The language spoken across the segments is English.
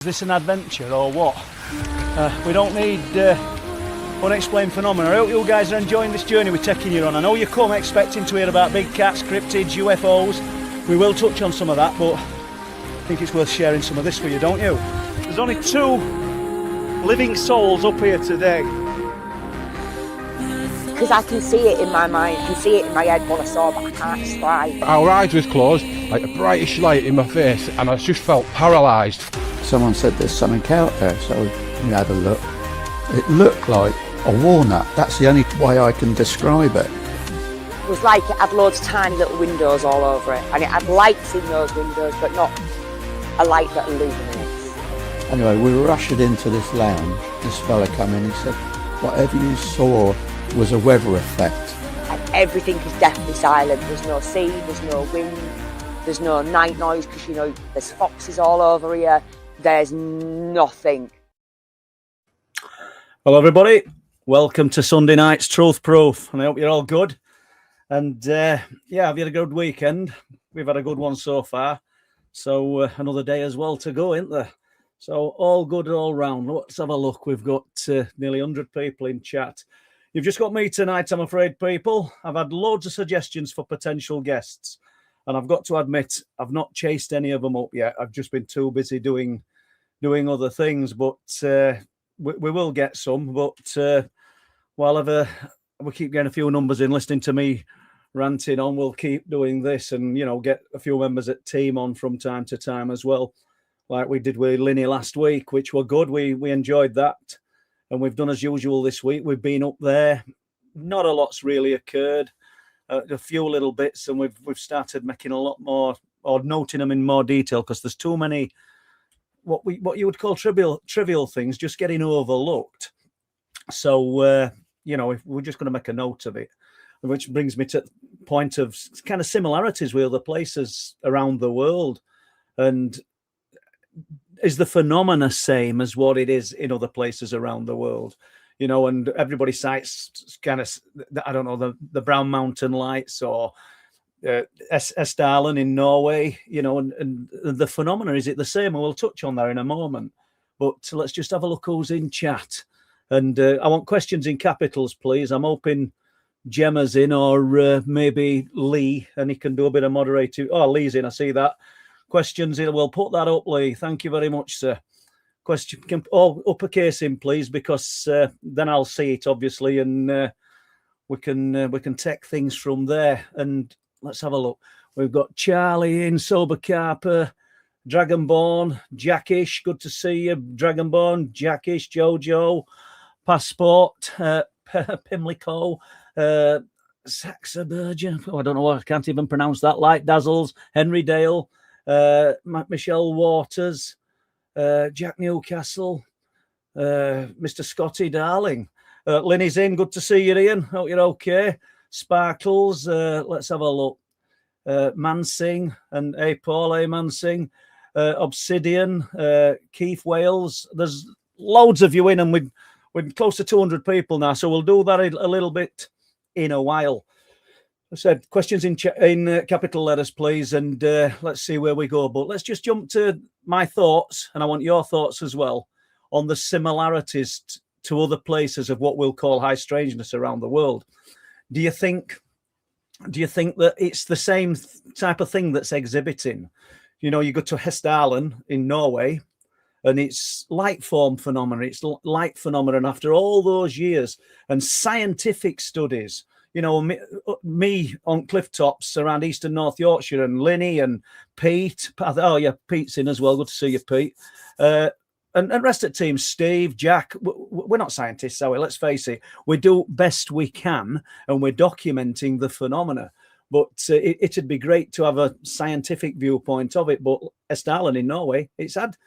Is this an adventure or what? We don't need unexplained phenomena. I hope you guys are enjoying this journey we're taking you on. I know you come expecting to hear about big cats, cryptids, UFOs. We will touch on some of that, but I think it's worth sharing some of this with you, don't you? There's only 2 living souls up here today. Because I can see it in my mind, I can see it in my head what I saw, but I can't describe. Our eyes was closed, like a brightish light in my face, and I just felt paralysed. Someone said there's something out there, so we had a look. It looked like a walnut. That's the only way I can describe it. It was like it had loads of tiny little windows all over it, and it had lights in those windows, but not a light that illuminates. Anyway, we were ushered into this lounge. This fella came in, he said, whatever you saw was a weather effect. And everything is deathly silent. There's no sea, there's no wind, there's no night noise, because, you know, there's foxes all over here. There's nothing. Hello everybody, welcome to Sunday night's Truth Proof, and I hope you're all good. And yeah, have you had a good weekend? We've had a good one so far, so another day as well to go, isn't there? So all good all round. Let's have a look. We've got nearly 100 people in chat. You've just got me tonight, I'm afraid, people. I've had loads of suggestions for potential guests, and I've got to admit I've not chased any of them up yet. I've just been too busy doing other things, but we will get some. But while we keep getting a few numbers in, listening to me ranting on, we'll keep doing this, and you know, get a few members at team on from time to time as well, like we did with Linny last week, which were good. We enjoyed that, and we've done as usual this week. We've been up there. Not a lot's really occurred. A few little bits, and we've started making a lot more, or noting them in more detail, because there's too many what you would call trivial things just getting overlooked. So you know, if we're just going to make a note of it, which brings me to the point of kind of similarities with other places around the world. And is the phenomena same as what it is in other places around the world? You know, and everybody cites kind of, I don't know, the Brown Mountain Lights or Esdalen in Norway, you know, and the phenomena, is it the same? We'll touch on that in a moment. But let's just have a look who's in chat. And I want questions in capitals, please. I'm hoping Gemma's in, or maybe Lee, and he can do a bit of moderating. Oh, Lee's in, I see that. Questions in, we'll put that up, Lee. Thank you very much, sir. Question, uppercase in, please, because then I'll see it, obviously, and we can take things from there. And let's have a look. We've got Charlie in, Sober Carper, Dragonborn, Jackish, good to see you, Dragonborn, Jackish, Jojo, Passport, Pimlico, Saxabergen, I don't know, I can't even pronounce that, Light Dazzles, Henry Dale, Michelle Waters, Jack Newcastle, Mr. Scotty Darling, Linny's in, good to see you, Ian, hope you're okay. Sparkles, let's have a look. Mansing and Paul Mansing, Obsidian, Keith Wales. There's loads of you in, and we're close to 200 people now, so we'll do that a little bit in a while. I said questions in capital letters, please, and let's see where we go. But let's just jump to my thoughts, and I want your thoughts as well, on the similarities to other places of what we'll call high strangeness around the world. Do you think that it's the same type of thing that's exhibiting? You know, you go to Hessdalen in Norway, and it's light form phenomena. It's light phenomenon after all those years and scientific studies. You know, me on cliff tops around Eastern North Yorkshire, and Linny and Pete. Oh yeah, Pete's in as well. Good to see you, Pete. And rest of the team, Steve, Jack, we're not scientists, are we? Let's face it. We do best we can, and we're documenting the phenomena. But it'd be great to have a scientific viewpoint of it. But Esdalen in Norway, it's had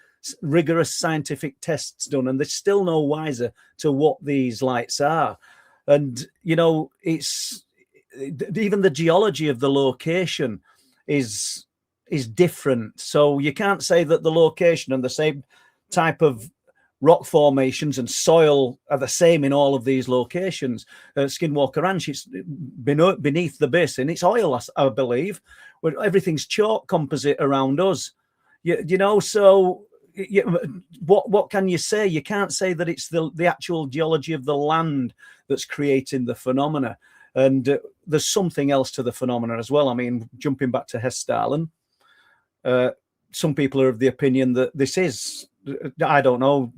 rigorous scientific tests done, and they're still no wiser to what these lights are. And, you know, it's even the geology of the location is different. So you can't say that the location and the same type of rock formations and soil are the same in all of these locations. Skinwalker Ranch, it's beneath the basin. It's oil, I believe. Everything's chalk composite around us. You know, so what can you say? You can't say that it's the actual geology of the land that's creating the phenomena. And there's something else to the phenomena as well. I mean, jumping back to Hessdalen, some people are of the opinion that this is, I don't know,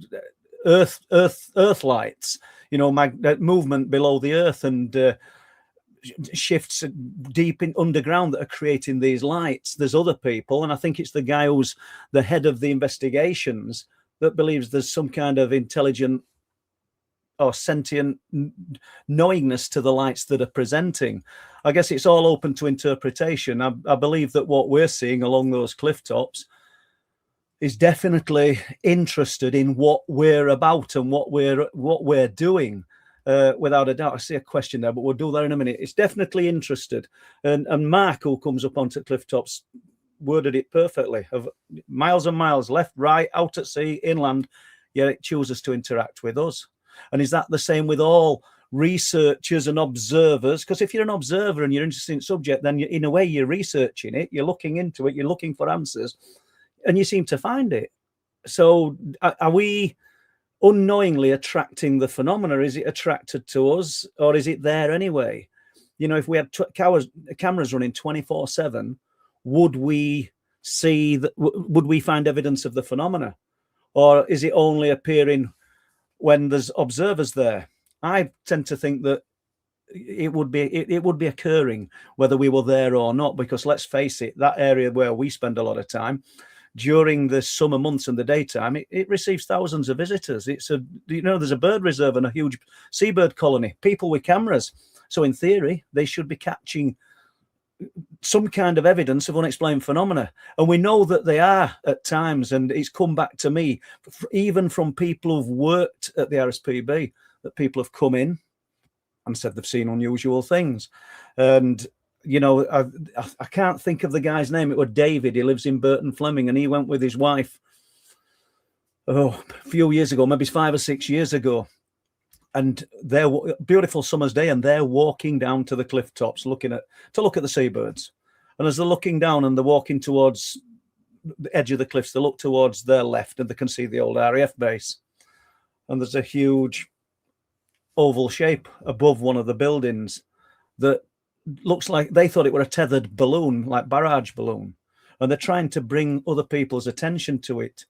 earth lights, movement below the earth and shifts deep in underground that are creating these lights. There's other people, and I think it's the guy who's the head of the investigations that believes there's some kind of intelligent or sentient knowingness to the lights that are presenting. I guess it's all open to interpretation. I believe that what we're seeing along those cliff tops is definitely interested in what we're about and what we're doing. Without a doubt. I see a question there, but we'll do that in a minute. It's definitely interested. And Mark, who comes up onto cliff tops, worded it perfectly. Of miles and miles, left, right, out at sea, inland, yet it chooses to interact with us. And is that the same with all researchers and observers? Because if you're an observer and you're interested in subject, then in a way you're researching it, you're looking into it, you're looking for answers, and you seem to find it. So are we unknowingly attracting the phenomena? Is it attracted to us, or is it there anyway? If we had cameras running 24/7, would we see that? Would we find evidence of the phenomena, or is it only appearing when there's observers there? I tend to think that it would be occurring whether we were there or not, because let's face it, that area where we spend a lot of time during the summer months and the daytime, it receives thousands of visitors. It's there's a bird reserve and a huge seabird colony, people with cameras. So in theory, they should be catching some kind of evidence of unexplained phenomena. And we know that they are at times, and it's come back to me, even from people who've worked at the RSPB, that people have come in and said they've seen unusual things. And I can't think of the guy's name. It was David. He lives in Burton Fleming, and he went with his wife a few years ago, maybe 5 or 6 years ago. And they're beautiful summer's day, and they're walking down to the cliff tops to look at the seabirds. And as they're looking down and they're walking towards the edge of the cliffs, they look towards their left and they can see the old RAF base. And there's a huge oval shape above one of the buildings that looks like they thought it were a tethered balloon, like barrage balloon, and they're trying to bring other people's attention to it.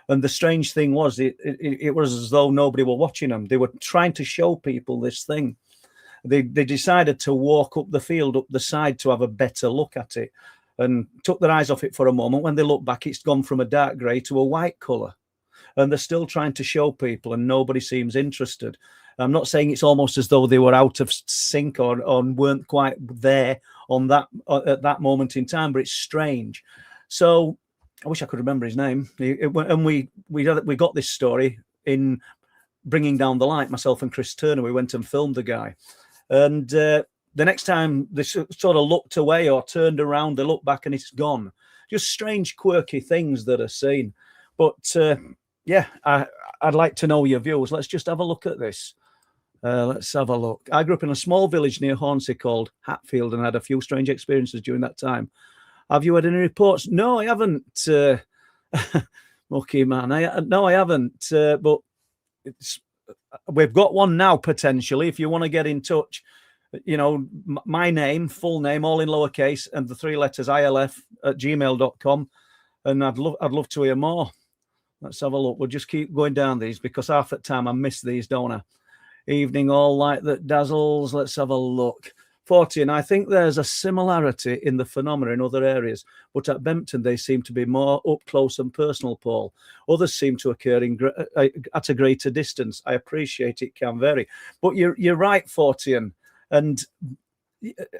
And the strange thing was, it was as though nobody were watching them. They were trying to show people this thing. They decided to walk up the field, up the side, to have a better look at it, and took their eyes off it for a moment. When they look back, it's gone from a dark grey to a white colour, and they're still trying to show people, and nobody seems interested. I'm not saying it's almost as though they were out of sync or weren't quite there on that at that moment in time, but it's strange. So I wish I could remember his name. And we got this story in Bringing Down the Light. Myself and Chris Turner, we went and filmed the guy. And the next time they sort of looked away or turned around, they looked back and it's gone. Just strange, quirky things that are seen. But yeah, I'd like to know your views. Let's just have a look at this. Let's have a look. I grew up in a small village near Hornsey called Hatfield and had a few strange experiences during that time. Have you had any reports? No, I haven't. Lucky man. No, I haven't. But we've got one now, potentially. If you want to get in touch, my name, full name, all in lowercase, and the 3 letters ilf@gmail.com. And I'd love to hear more. Let's have a look. We'll just keep going down these, because half at time I miss these, don't I? Evening all light that dazzles. Let's have a look. 40, and I think there's a similarity in the phenomena in other areas, but at Bempton they seem to be more up close and personal, Paul. Others seem to occur at a greater distance. I appreciate it can vary, but you're right, 40, and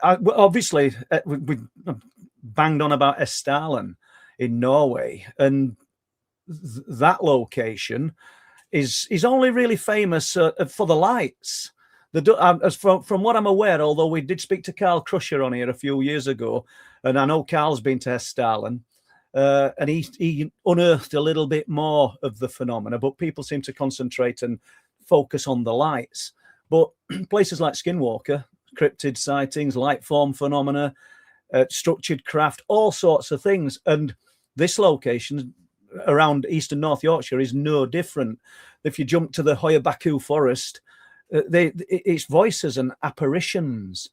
obviously we banged on about Hessdalen in Norway, and that location is only really famous for the lights. From what I'm aware, although we did speak to Carl Crusher on here a few years ago, and I know Carl's been to Hessdalen, and he unearthed a little bit more of the phenomena, but people seem to concentrate and focus on the lights. But places like Skinwalker, cryptid sightings, light form phenomena, structured craft, all sorts of things. And this location around East and North Yorkshire is no different. If you jump to the Hoya Baku forest, it's voices and apparitions,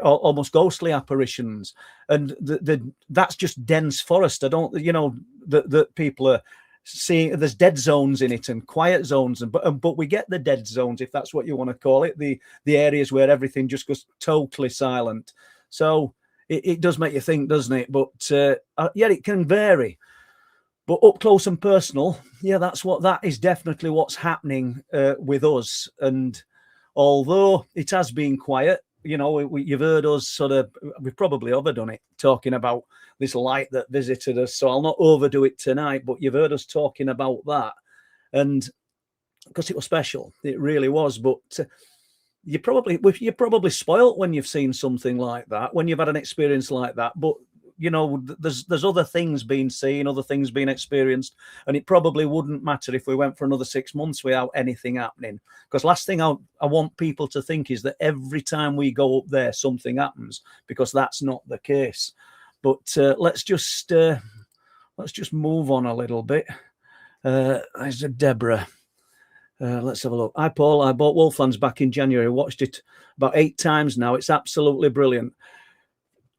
almost ghostly apparitions, and that's just dense forest. I don't, that people are seeing. There's dead zones in it and quiet zones, but we get the dead zones, if that's what you want to call it, the areas where everything just goes totally silent. So it does make you think, doesn't it? But yeah, it can vary. But up close and personal, yeah, that is definitely what's happening with us. And although it has been quiet, you've heard us we've probably overdone it, talking about this light that visited us. So I'll not overdo it tonight, but you've heard us talking about that. And because it was special, it really was. But you're probably spoilt when you've seen something like that, when you've had an experience like that. But there's other things being seen, other things being experienced, and it probably wouldn't matter if we went for another 6 months without anything happening. Because last thing I want people to think is that every time we go up there something happens, because that's not the case. But let's just move on a little bit. There's a Deborah. Let's have a look. Hi Paul, I bought Wolflands back in January. Watched it about 8 times now. It's absolutely brilliant.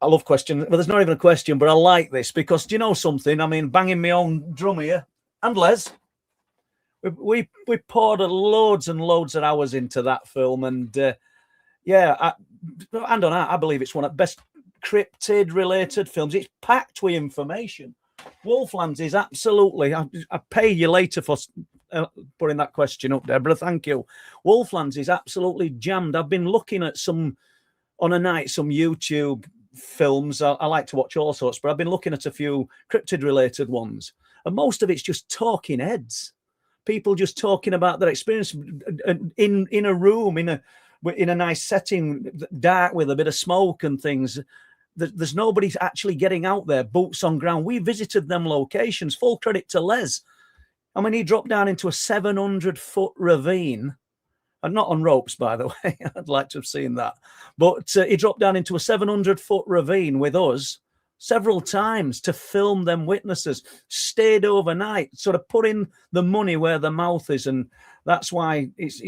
I love questions. Well, there's not even a question, but I like this because, do you know something? I mean, banging my own drum here. And Les, we poured loads and loads of hours into that film. And I believe it's one of the best cryptid-related films. It's packed with information. Wolflands is absolutely... I pay you later for putting that question up, Deborah. Thank you. Wolflands is absolutely jammed. I've been looking at some YouTube films. I like to watch all sorts, but I've been looking at a few cryptid related ones, and most of it's just talking heads, people just talking about their experience in a room, in a nice setting, dark, with a bit of smoke and things. There's nobody actually getting out there, boots on ground. We visited them locations. Full credit to Les. I mean, he dropped down into a 700-foot ravine. And not on ropes, by the way. I'd like to have seen that. But he dropped down into a 700-foot ravine with us several times to film them witnesses, stayed overnight, sort of putting the money where the mouth is. And that's why it's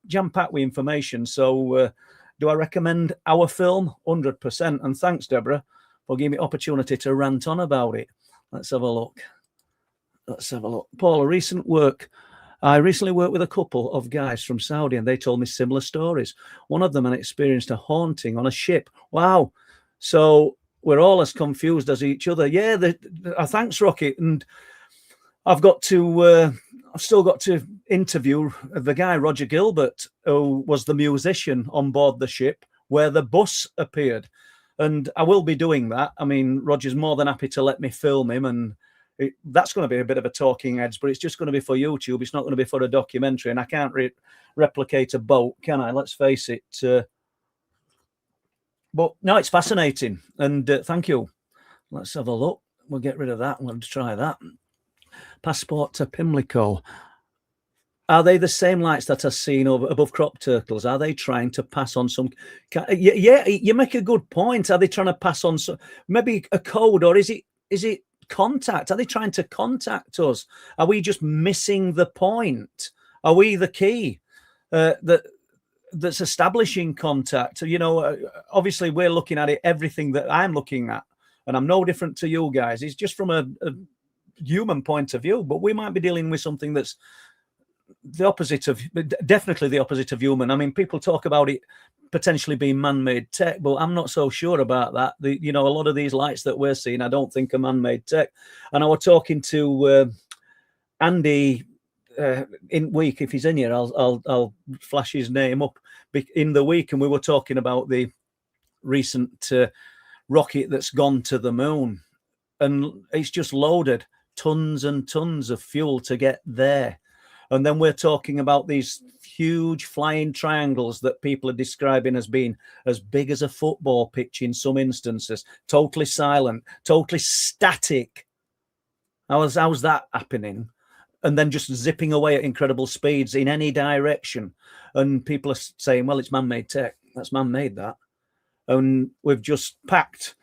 jam-packed with information. So do I recommend our film? 100%. And thanks, Deborah, for giving me opportunity to rant on about it. Let's have a look. Paul, I recently worked with a couple of guys from Saudi, and they told me similar stories. One of them had experienced a haunting on a ship. Wow. So we're all as confused as each other. Yeah, thanks, Rocky. And I've still got to interview the guy, Roger Gilbert, who was the musician on board the ship where the bus appeared. And I will be doing that. I mean, Roger's more than happy to let me film him, and that's going to be a bit of a talking heads, but it's just going to be for YouTube. It's not going to be for a documentary, and I can't replicate a boat, can I? Let's face it. But no, it's fascinating, and thank you. Let's have a look. We'll get rid of that. We'll try that. Passport to Pimlico. Are they the same lights that are seen above crop turtles? Are they trying to pass on some... Yeah, you make a good point. Are they trying to pass on maybe a code, or is it contact? Are they trying to contact us? Are we just missing the point? Are we the key that's establishing contact? Obviously we're looking at it, everything that I'm looking at, and I'm no different to you guys. It's just from a human point of view, but we might be dealing with something that's definitely the opposite of human. I mean, people talk about it potentially being man-made tech, but I'm not so sure about that. A lot of these lights that we're seeing, I don't think are man-made tech. And I was talking to Andy in week. If he's in here, I'll flash his name up in the week, and we were talking about the recent rocket that's gone to the moon, and it's just loaded tons and tons of fuel to get there. And then we're talking about these huge flying triangles that people are describing as being as big as a football pitch in some instances, totally silent, totally static. How's that happening? And then just zipping away at incredible speeds in any direction. And people are saying, well, it's man-made tech. That's man-made, that. And we've just packed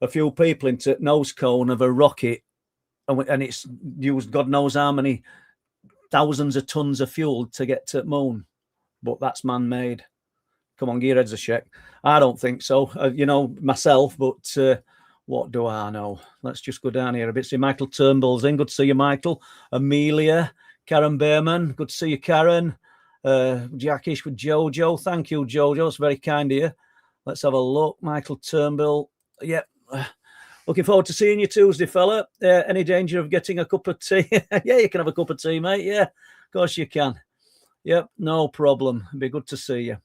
a few people into nose cone of a rocket and it's used God knows how many thousands of tons of fuel to get to the moon, but that's man-made. Come on, give your heads a shake. I don't think so, myself, but what do I know? Let's just go down here a bit. See Michael Turnbull's in. Good to see you, Michael. Amelia, Karen Behrman. Good to see you, Karen. Jackish with Jojo. Thank you, Jojo. It's very kind of you. Let's have a look. Michael Turnbull. Yep. Looking forward to seeing you Tuesday, fella. Any danger of getting a cup of tea? Yeah, you can have a cup of tea, mate. Yeah, of course you can. Yep, no problem. It'd be good to see you.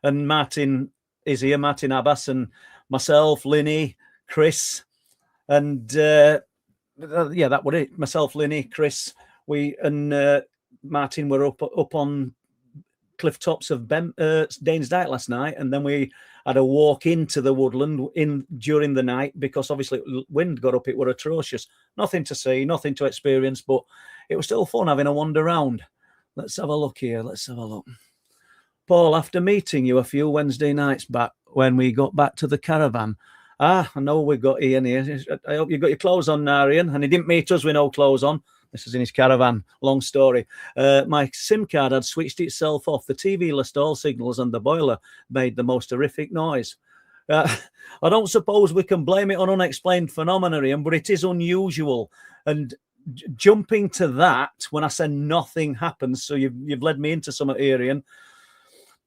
And Martin is here, Martin Abbas, and myself, Linny, Chris, and that was it. Myself, Linny, Chris, we and Martin were up on cliff tops of Danes Dyke last night, and then we had a walk into the woodland during the night because obviously wind got up. It were atrocious. Nothing to see, nothing to experience, but it was still fun having a wander around. Let's have a look here. Let's have a look. Paul, after meeting you a few Wednesday nights back when we got back to the caravan, I know we've got Ian here. I hope you've got your clothes on now, Ian. And he didn't meet us with no clothes on. This is in his caravan. Long story. My SIM card had switched itself off. The TV lost all signals and the boiler made the most horrific noise. I don't suppose we can blame it on unexplained phenomena, Ian, but it is unusual. And jumping to that, when I said nothing happens, so you've led me into some here, Ian.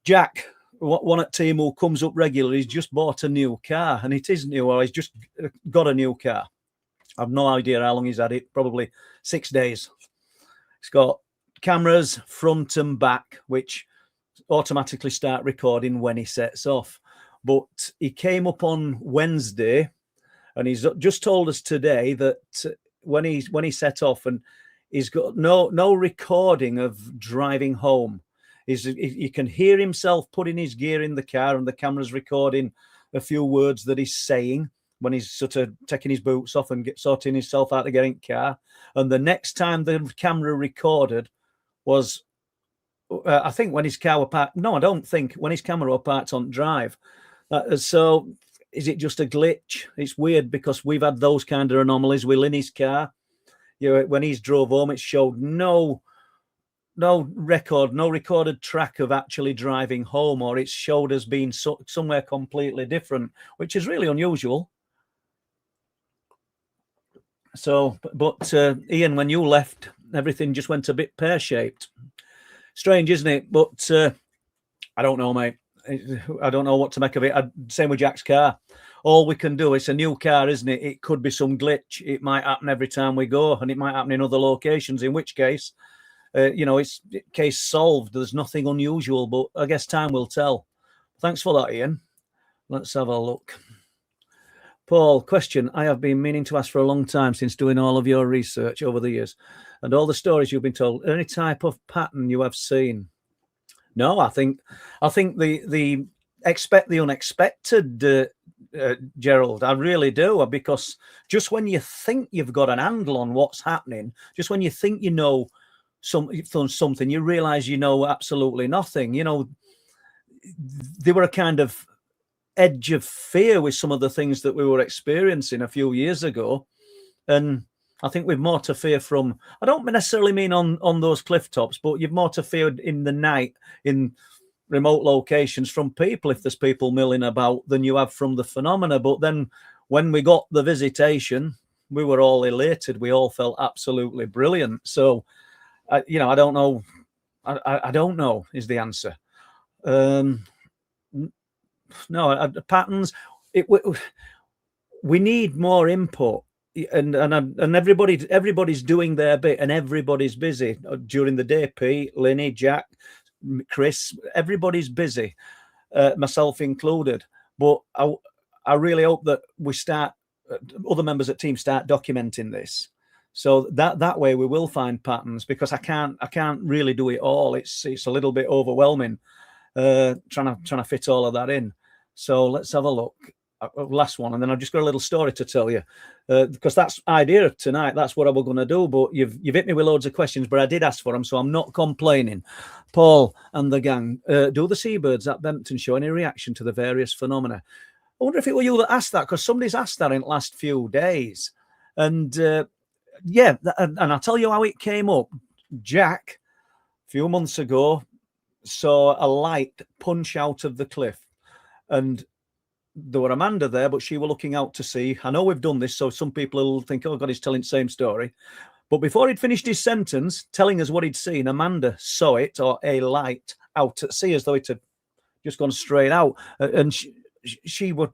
Jack, one at team who comes up regularly, he's just bought a new car, and it is new, or he's just got a new car. I've no idea how long he's had it, probably 6 days. It's got cameras front and back, which automatically start recording when he sets off. But he came up on Wednesday, and he's just told us today that when he set off, and he's got no recording of driving home. You can hear himself putting his gear in the car, and the camera's recording a few words that he's saying when he's sort of taking his boots off and sorting himself out to get in the car. And the next time the camera recorded was, I think, when his car was parked. No, I don't think. When his camera was parked on drive. So is it just a glitch? It's weird because we've had those kind of anomalies with Linny's car. When he's drove home, it showed no recorded track of actually driving home, or it showed as being somewhere completely different, which is really unusual. So, but Ian, when you left, everything just went a bit pear-shaped. Strange, isn't it? But I don't know, mate. I don't know what to make of it. Same with Jack's car. All we can do, it's a new car, isn't it? It could be some glitch. It might happen every time we go, and it might happen in other locations, in which case, it's case solved. There's nothing unusual, but I guess time will tell. Thanks for that, Ian. Let's have a look. Paul, question. I have been meaning to ask for a long time since doing all of your research over the years and all the stories you've been told. Any type of pattern you have seen? No, I think the expect the unexpected, Gerald. I really do, because just when you think you've got an handle on what's happening, just when you think you know something, you realize you know absolutely nothing. There were a kind of edge of fear with some of the things that we were experiencing a few years ago, and I think we've more to fear from. I don't necessarily mean on those cliff tops, but you've more to fear in the night in remote locations from people, if there's people milling about, than you have from the phenomena. But then when we got the visitation, we were all elated. We all felt absolutely brilliant. So I don't know. I don't know is the answer. No, patterns. We need more input, and everybody's doing their bit, and everybody's busy during the day. Pete, Linny, Jack, Chris, everybody's busy, myself included. But I really hope that we start. Other members of the team start documenting this. So that way we will find patterns, because I can't really do it all. It's a little bit overwhelming trying to fit all of that in. So let's have a look. Last one, and then I've just got a little story to tell you, because that's idea of tonight. That's what I was going to do, but you've hit me with loads of questions, but I did ask for them, so I'm not complaining. Paul and the gang, do the seabirds at Bempton show any reaction to the various phenomena? I wonder if it were you that asked that, because somebody's asked that in the last few days, and yeah, and I'll tell you how it came up. Jack, a few months ago, saw a light punch out of the cliff, and there were Amanda there, but she were looking out to sea. I know we've done this, so some people will think, oh God, he's telling the same story. But before he'd finished his sentence, telling us what he'd seen, Amanda saw it, or a light, out at sea, as though it had just gone straight out. And she was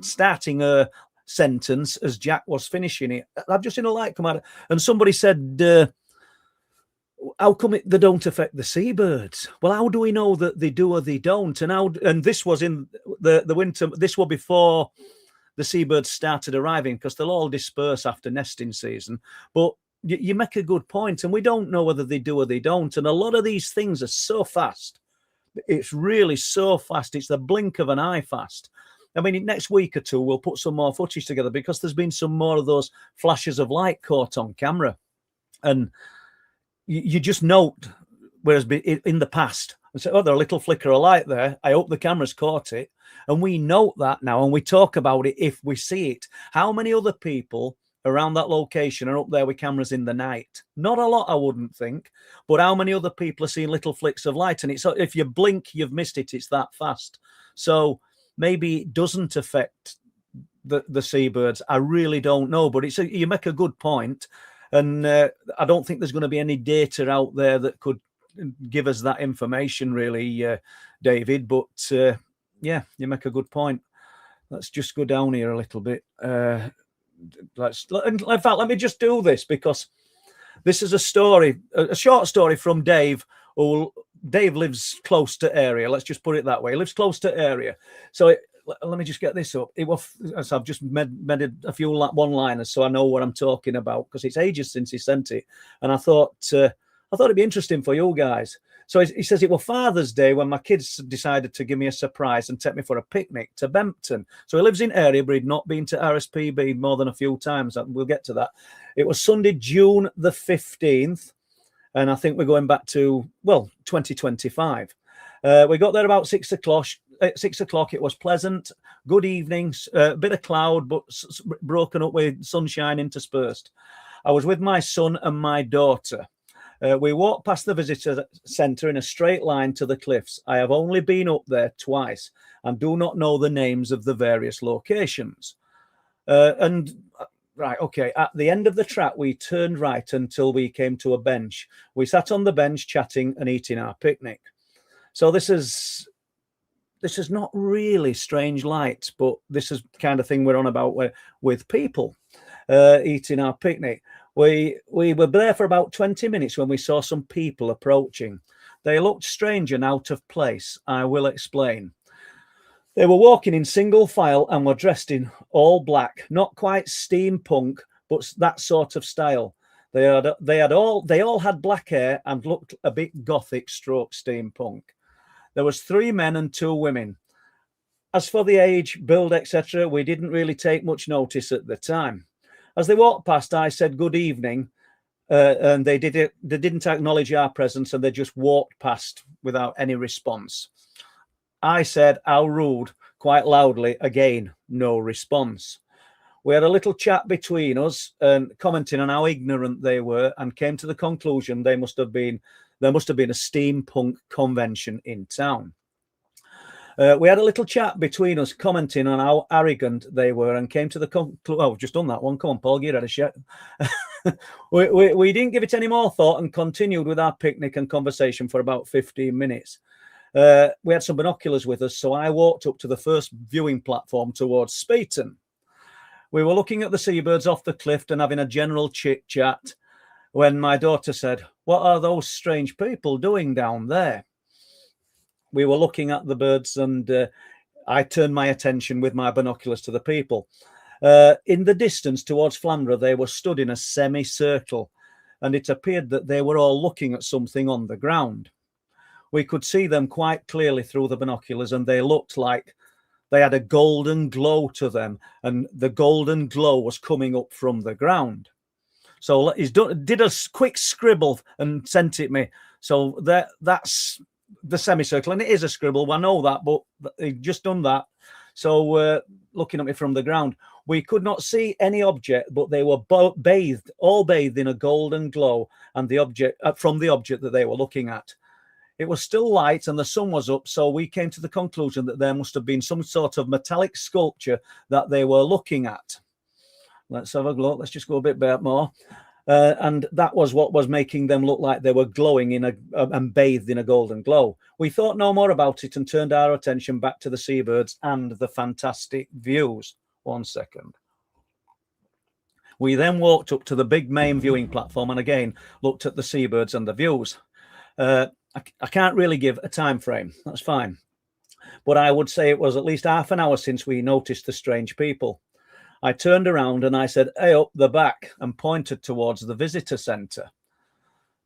starting her sentence as Jack was finishing it. I've just seen a light come out. And somebody said, how come they don't affect the seabirds? Well, how do we know that they do or they don't? And this was in the winter. This was before the seabirds started arriving, because they'll all disperse after nesting season. But you make a good point, and we don't know whether they do or they don't. And a lot of these things are so fast. It's really so fast. It's the blink of an eye fast. I mean, next week or two, we'll put some more footage together, because there's been some more of those flashes of light caught on camera. And you just note, whereas in the past, I say, oh, there's a little flicker of light there. I hope the camera's caught it. And we note that now, and we talk about it if we see it. How many other people around that location are up there with cameras in the night? Not a lot, I wouldn't think. But how many other people are seeing little flicks of light? And it's, if you blink, you've missed it. It's that fast. So maybe it doesn't affect the seabirds. I really don't know. But you make a good point. And I don't think there's going to be any data out there that could give us that information, really, David. But yeah, you make a good point. Let's just go down here a little bit. In fact, let me just do this, because this is a story, a short story from Dave. Dave lives close to area. Let's just put it that way. He lives close to area. So let me just get this up. So I've just made a few one-liners so I know what I'm talking about, because it's ages since he sent it, and I thought it'd be interesting for you guys. So he says, it was Father's Day when my kids decided to give me a surprise and take me for a picnic to Bempton. So he lives in area, but he'd not been to RSPB more than a few times. We'll get to that. It was Sunday, June the 15th, and I think we're going back to 2025. We got there about 6 o'clock. At 6 o'clock, it was pleasant, good evening, a bit of cloud, but broken up with sunshine interspersed. I was with my son and my daughter. We walked past the visitor centre in a straight line to the cliffs. I have only been up there twice and do not know the names of the various locations. Right, okay, at the end of the track, we turned right until we came to a bench. We sat on the bench chatting and eating our picnic. So this is not really strange lights, but this is the kind of thing we're on about with people eating our picnic. We were there for about 20 minutes when we saw some people approaching. They looked strange and out of place. I will explain. They were walking in single file and were dressed in all black, not quite steampunk, but that sort of style. They all had black hair and looked a bit gothic stroke steampunk. There was 3 men and 2 women. As for the age, build, etc., we didn't really take much notice at the time. As they walked past, I said good evening, and they didn't acknowledge our presence, and they just walked past without any response. I said, how rude, quite loudly. Again, no response. We had a little chat between us, and commenting on how ignorant they were, and came to the conclusion there must have been a steampunk convention in town. We had a little chat between us, commenting on how arrogant they were, and came to the conclusion. Oh, I've just done that one. Come on, Paul, get ready to shit. We didn't give it any more thought and continued with our picnic and conversation for about 15 minutes. We had some binoculars with us, so I walked up to the first viewing platform towards Speeton. We were looking at the seabirds off the cliff and having a general chit-chat when my daughter said, what are those strange people doing down there? We were looking at the birds, and I turned my attention with my binoculars to the people. In the distance towards Flandre, they were stood in a semicircle, and it appeared that they were all looking at something on the ground. We could see them quite clearly through the binoculars, and they looked like they had a golden glow to them, and the golden glow was coming up from the ground. So he did a quick scribble and sent it me. So that's the semicircle, and it is a scribble. I know that, but he just done that. So looking at me from the ground, we could not see any object, but they were all bathed in a golden glow, and the object from the object that they were looking at. It was still light and the sun was up, so we came to the conclusion that there must have been some sort of metallic sculpture that they were looking at. Let's have a look. Let's just go a bit more. And that was what was making them look like they were glowing and bathed in a golden glow. We thought no more about it and turned our attention back to the seabirds and the fantastic views. 1 second. We then walked up to the big main viewing platform and again looked at the seabirds and the views. I can't really give a time frame. That's fine. But I would say it was at least half an hour since we noticed the strange people. I turned around and I said, "Hey, up the back," and pointed towards the visitor centre.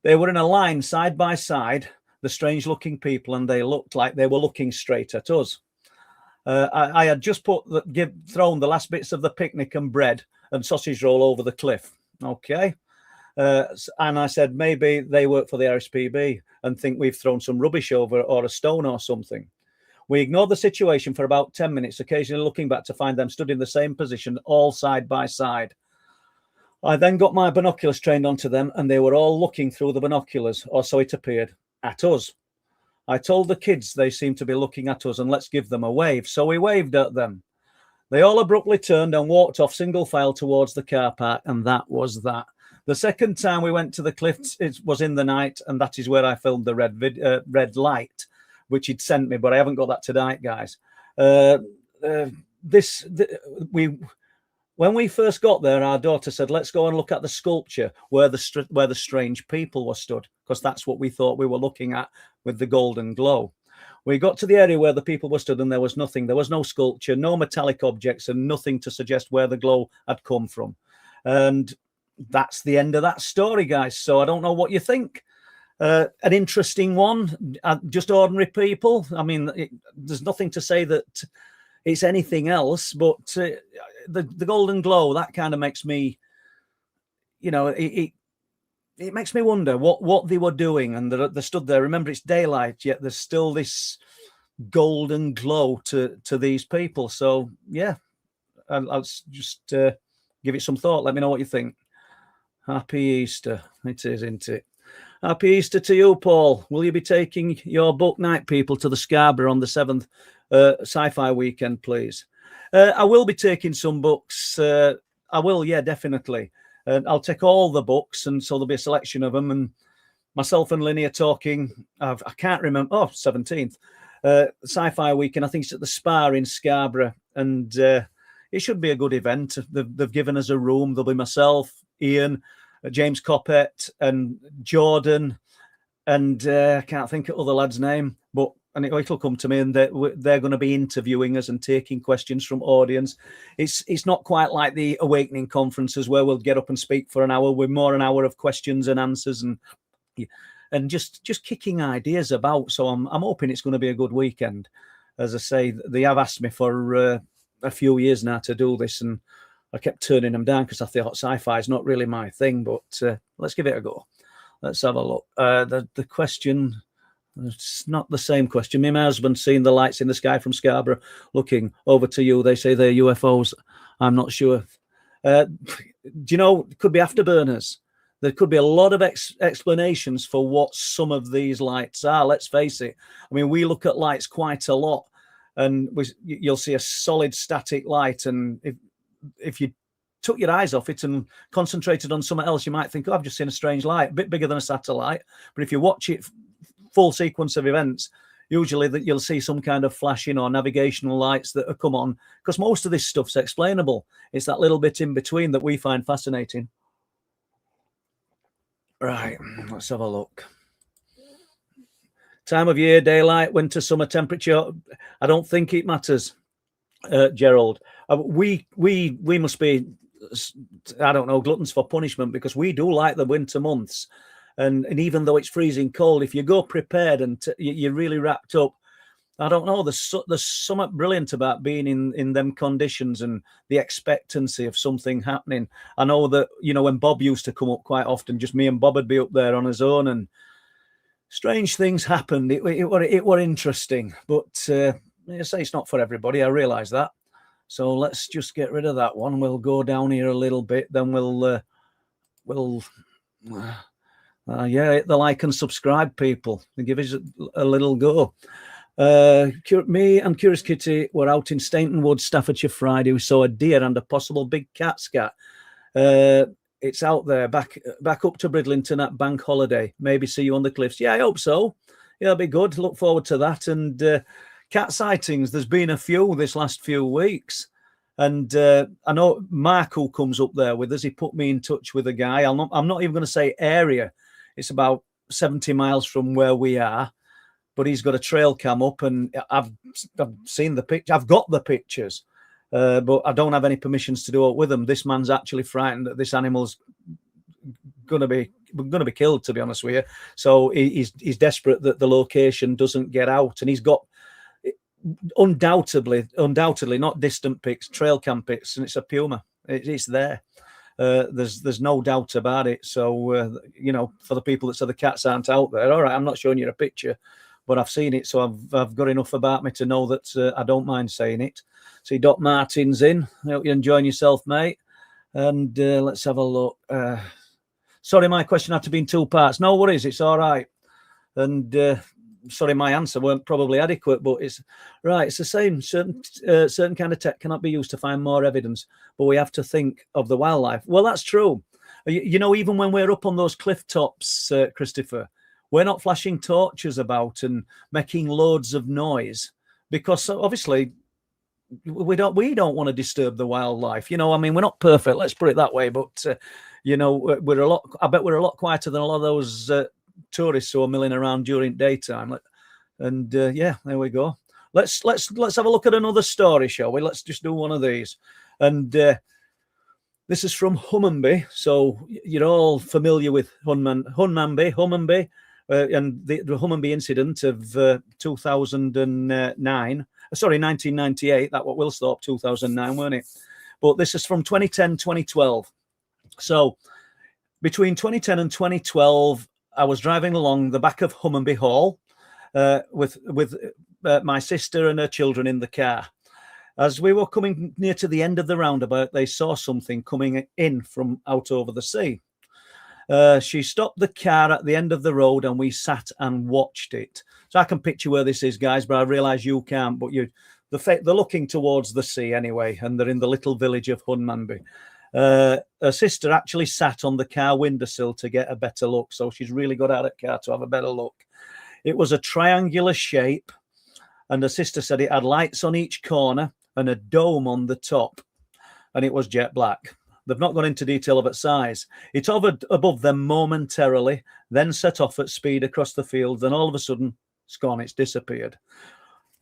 They were in a line side by side, the strange looking people, and they looked like they were looking straight at us. I had just thrown the last bits of the picnic and bread and sausage roll over the cliff. Okay. And I said, maybe they work for the RSPB and think we've thrown some rubbish over or a stone or something. We ignored the situation for about 10 minutes, occasionally looking back to find them stood in the same position, all side by side. I then got my binoculars trained onto them, and they were all looking through the binoculars, or so it appeared, at us. I told the kids they seemed to be looking at us and let's give them a wave. So we waved at them. They all abruptly turned and walked off single file towards the car park, and that was that. The second time we went to the cliffs, it was in the night, and that is where I filmed the red light, which he'd sent me, but I haven't got that tonight, guys. When we first got there, our daughter said, "Let's go and look at the sculpture where the strange people were stood," because that's what we thought we were looking at with the golden glow. We got to the area where the people were stood, and there was nothing. There was no sculpture, no metallic objects, and nothing to suggest where the glow had come from. And that's the end of that story, guys. So I don't know what you think. An interesting one, just ordinary people. I mean, there's nothing to say that it's anything else, but the golden glow, that kind of makes me, it makes me wonder what they were doing, and they stood there. Remember, it's daylight, yet there's still this golden glow to these people. So yeah, I'll just give it some thought. Let me know what you think. Happy Easter. It is, isn't it? Happy Easter to you, Paul. Will you be taking your book night people to the Scarborough on the 7th sci-fi weekend, please? I will be taking some books. I will, yeah, definitely. I'll take all the books, and so there'll be a selection of them. And myself and Linny are talking. I can't remember. 17th sci-fi weekend. I think it's at the Spa in Scarborough, and it should be a good event. They've given us a room. There'll be myself, Ian, James Coppett, and Jordan, and I can't think of other lad's name, and it'll come to me, and they're going to be interviewing us and taking questions from audience. It's not quite like the Awakening conferences where we'll get up and speak for an hour. We're more an hour of questions and answers and just kicking ideas about. So I'm hoping it's going to be a good weekend. As I say, they have asked me for a few years now to do this, and I kept turning them down because I thought sci-fi is not really my thing, but let's give it a go. Let's have a look. The question, it's not the same question. Me and my husband seen the lights in the sky from Scarborough looking over to you. They say they're UFOs. I'm not sure. Do you know, it could be afterburners. There could be a lot of explanations for what some of these lights are. Let's face it. I mean, we look at lights quite a lot, and you'll see a solid static light, and if you took your eyes off it and concentrated on something else, you might think, I've just seen a strange light, a bit bigger than a satellite. But if you watch it full sequence of events, usually that you'll see some kind of flashing or navigational lights that have come on, because most of this stuff's explainable. It's that little bit in between that we find fascinating. Right, let's have a look. Time of year, daylight, winter, summer, temperature. I don't think it matters, Gerald. We must be, I don't know, gluttons for punishment, because we do like the winter months. And even though it's freezing cold, if you go prepared and you're really wrapped up, I don't know, there's something brilliant about being in them conditions and the expectancy of something happening. I know that, when Bob used to come up quite often, just me and Bob would be up there on his own, and strange things happened. It were interesting. But I say it's not for everybody. I realise that. So let's just get rid of that one. We'll go down here a little bit. Then we'll hit the like and subscribe, people, and give us a little go. Me and Curious Kitty were out in Stainton Wood, Staffordshire Friday. We saw a deer and a possible big cat scat. It's out there, back up to Bridlington at Bank Holiday. Maybe see you on the cliffs. Yeah, I hope so. Yeah, that'll be good. Look forward to that. And cat sightings, there's been a few this last few weeks. And I know Mark, who comes up there with us, he put me in touch with a guy. I'm not even going to say area. It's about 70 miles from where we are. But he's got a trail cam up, and I've seen the picture. I've got the pictures, but I don't have any permissions to do it with them. This man's actually frightened that this animal's gonna be killed, to be honest with you. So he's desperate that the location doesn't get out, and he's got undoubtedly not distant pics, trail cam pics, and it's a puma. It's there. There's no doubt about it. So for the people that say the cats aren't out there, all right, I'm not showing you a picture, but I've seen it, so I've got enough about me to know that I don't mind saying it. See, Doc Martin's in. I hope you're enjoying yourself, mate. And let's have a look. Sorry, my question had to be in two parts. No worries, it's all right. And sorry, my answer weren't probably adequate, but it's right. It's the same. Certain kind of tech cannot be used to find more evidence, but we have to think of the wildlife. Well, that's true. Even when we're up on those cliff tops, Christopher, we're not flashing torches about and making loads of noise because obviously we don't want to disturb the wildlife. I mean, we're not perfect. Let's put it that way. But we're a lot. I bet we're a lot quieter than a lot of those tourists who are milling around during daytime. And there we go. Let's have a look at another story, shall we? Let's just do one of these. And this is from Hummanby. So you're all familiar with Hummanby. And the Hummanby incident of 1998, that what Wilsthorpe 2009, weren't it? But this is from 2010, 2012. So between 2010 and 2012, I was driving along the back of Hummanby Hall with my sister and her children in the car. As we were coming near to the end of the roundabout, they saw something coming in from out over the sea. She stopped the car at the end of the road and we sat and watched it. So I can picture where this is, guys, but I realise you can't. But they're looking towards the sea anyway, and they're in the little village of Hunmanby. Her sister actually sat on the car windowsill to get a better look. So she's really got out of the car to have a better look. It was a triangular shape, and her sister said it had lights on each corner and a dome on the top, and it was jet black. They've not gone into detail of its size. It hovered above them momentarily, then set off at speed across the field. Then all of a sudden, it's gone. It's disappeared.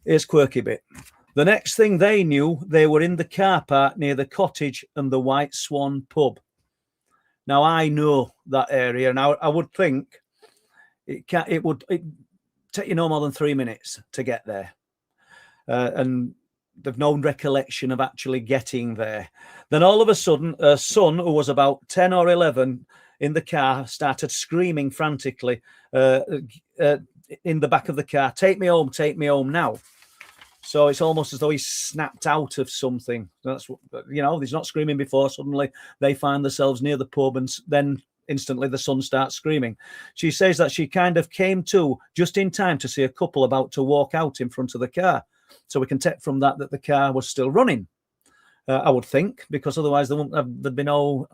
Here's quirky bit. The next thing they knew, they were in the car park near the cottage and the White Swan pub. Now, I know that area, and I would think it would take you no more than 3 minutes to get there. And they've no recollection of actually getting there. Then all of a sudden, her son, who was about 10 or 11 in the car, started screaming frantically in the back of the car, take me home now. So it's almost as though he's snapped out of something. That's what, he's not screaming before. Suddenly they find themselves near the pub, and then instantly the son starts screaming. She says that she kind of came to just in time to see a couple about to walk out in front of the car. So we can take from that the car was still running, I would think, because otherwise there'd be no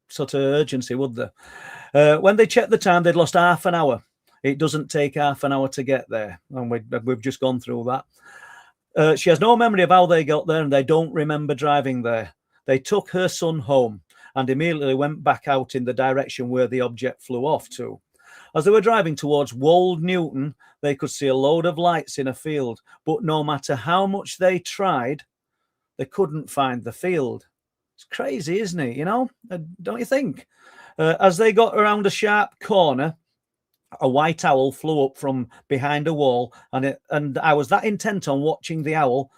sort of urgency, would there? When they checked the time, they'd lost half an hour. It doesn't take half an hour to get there, and we've just gone through that. She has no memory of how they got there, and they don't remember driving there. They took her son home and immediately went back out in the direction where the object flew off to. As they were driving towards Wold Newton, they could see a load of lights in a field, but no matter how much they tried, they couldn't find the field. It's crazy, isn't it? Don't you think? As they got around a sharp corner, a white owl flew up from behind a wall, and I was that intent on watching the owl,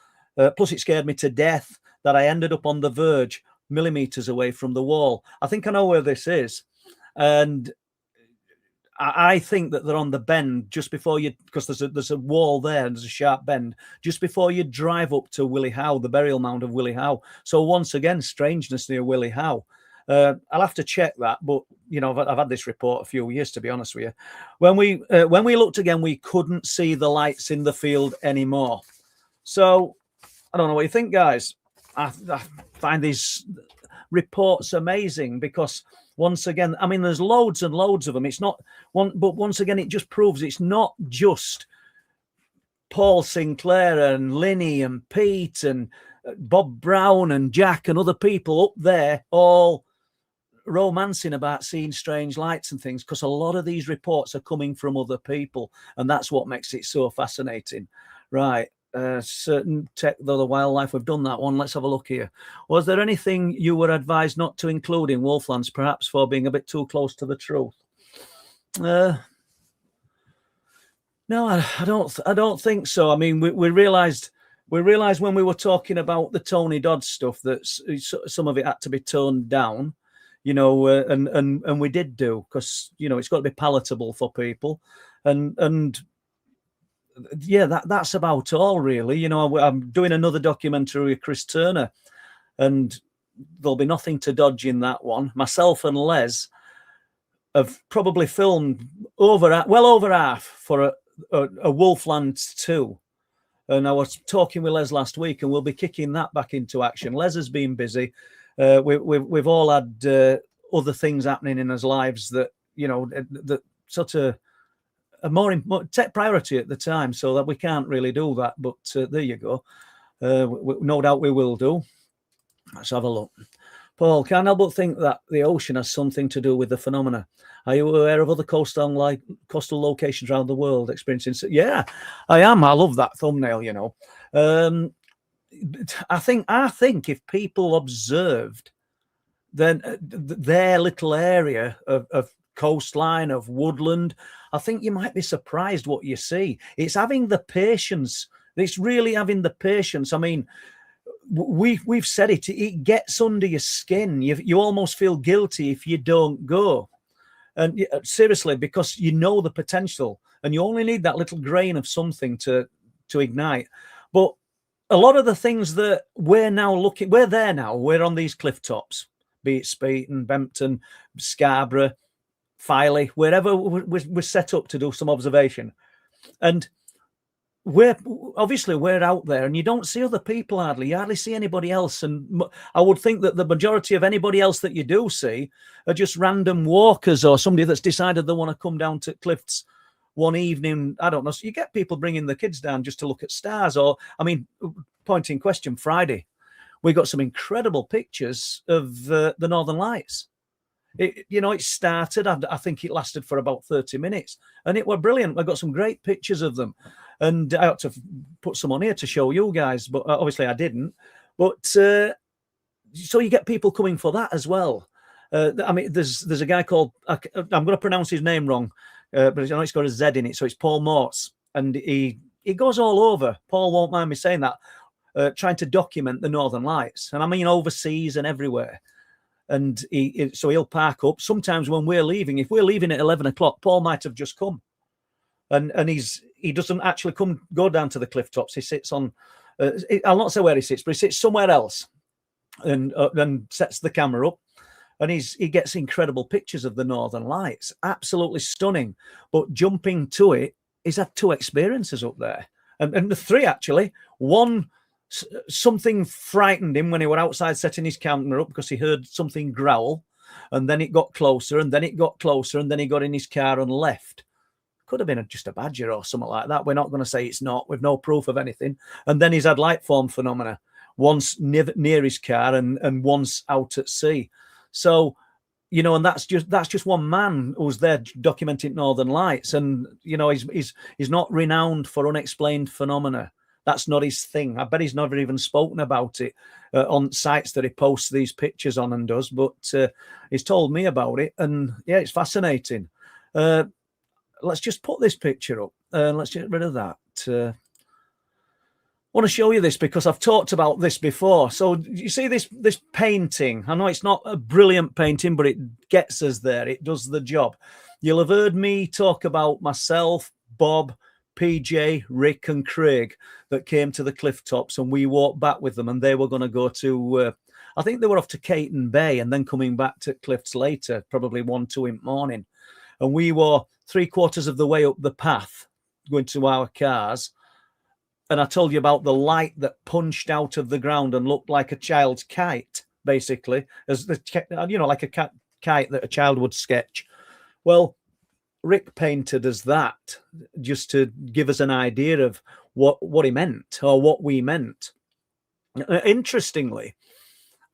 plus it scared me to death, that I ended up on the verge, millimeters away from the wall. I think I know where this is. And I think that they're on the bend just before you, because there's a wall there and there's a sharp bend just before you drive up to Willie Howe, the burial mound of Willie Howe. So once again, strangeness near Willie Howe. I'll have to check that, but I've had this report a few years, to be honest with you. When we looked again, we couldn't see the lights in the field anymore. So I don't know what you think, guys. I find these reports amazing because, once again, I mean, there's loads and loads of them. It's not one, but once again, it just proves it's not just Paul Sinclair and Linny and Pete and Bob Brown and Jack and other people up there all romancing about seeing strange lights and things, because a lot of these reports are coming from other people, and that's what makes it so fascinating. Right. Certain tech, though, the wildlife, we've done that one. Let's have a look here. Was there anything you were advised not to include in Wolflands, perhaps for being a bit too close to the truth? No, I don't think so. I mean, we realized when we were talking about the Tony Dodd stuff that some of it had to be toned down, and we did do, because it's got to be palatable for people, and yeah, that's about all, really. I'm doing another documentary with Chris Turner, and there'll be nothing to dodge in that one. Myself and Les have probably filmed well over half for a Wolflands 2. And I was talking with Les last week, and we'll be kicking that back into action. Les has been busy. We've all had other things happening in our lives that, that sort of a more tech priority at the time, so that we can't really do that. But there you go. No doubt we will do. Let's have a look. Paul, can't help but think that the ocean has something to do with the phenomena. Are you aware of other coastal locations around the world experiencing? Yeah, I am. I love that thumbnail. I think if people observed then their little area of coastline, of woodland, I think you might be surprised what you see. It's having the patience. It's really having the patience. I mean, we've said it. It gets under your skin. You almost feel guilty if you don't go. And seriously, because you know the potential, and you only need that little grain of something to ignite. But a lot of the things that we're there now. We're on these cliff tops, be it Speeton, Bempton, Scarborough, Filey, wherever we're set up to do some observation. And we're out there, and you don't see other people hardly. You hardly see anybody else. And I would think that the majority of anybody else that you do see are just random walkers or somebody that's decided they want to come down to cliffs one evening. I don't know. So you get people bringing the kids down just to look at stars. Or, I mean, point in question, Friday, we got some incredible pictures of the Northern Lights. It started, I think it lasted for about 30 minutes, and it were brilliant. I got some great pictures of them, and I had to put some on here to show you guys, but obviously I didn't. But so you get people coming for that as well. I mean, there's a guy called, I'm going to pronounce his name wrong, but I know it's got a Z in it, so it's Paul Mortz, and he goes all over. Paul won't mind me saying that, trying to document the Northern Lights, and I mean overseas and everywhere. And so he'll park up. Sometimes when we're leaving, if we're leaving at 11 o'clock, Paul might have just come. And he doesn't actually go down to the cliff tops. He sits on, I'll not say where he sits, but he sits somewhere else and sets the camera up. And he gets incredible pictures of the Northern Lights. Absolutely stunning. But jumping to it, he's had 2 experiences up there. And the 3, actually. One, something frightened him when he were outside setting his camera up because he heard something growl, and then it got closer, and then it got closer, and then he got in his car and left. Could have been just a badger or something like that. We're not going to say it's not. We've no proof of anything. And then he's had light form phenomena, once near his car and once out at sea. So, and that's just one man who's there documenting Northern Lights, and he's not renowned for unexplained phenomena. That's not his thing. I bet he's never even spoken about it on sites that he posts these pictures on and does, but he's told me about it, and yeah, it's fascinating. Let's just put this picture up. Let's get rid of that. I want to show you this because I've talked about this before. So you see this painting? I know it's not a brilliant painting, but it gets us there. It does the job. You'll have heard me talk about myself, Bob, PJ, Rick and Craig that came to the cliff tops, and we walked back with them, and they were going to go to, I think they were off to Caton Bay and then coming back to cliffs later, probably 1-2 in the morning. And we were 3/4 of the way up the path going to our cars. And I told you about the light that punched out of the ground and looked like a child's kite, basically, as the, like a kite that a child would sketch. Well, Rick painted us that just to give us an idea of what he meant or what we meant. Interestingly,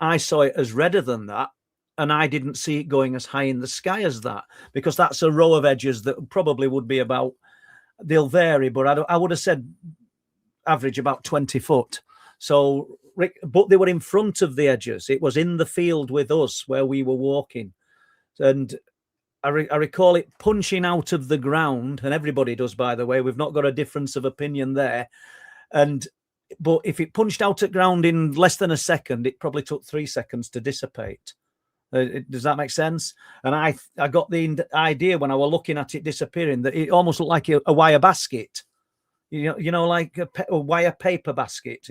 I saw it as redder than that, and I didn't see it going as high in the sky as that, because that's a row of edges that probably would be about, they'll vary, but I would have said average about 20 foot. So Rick, but they were in front of the edges. It was in the field with us where we were walking. And I recall it punching out of the ground, and everybody does, by the way. We've not got a difference of opinion there. But if it punched out at ground in less than a second, it probably took 3 seconds to dissipate. Does that make sense? And I got the idea when I was looking at it disappearing that it almost looked like a wire basket. You know, like a wire paper basket.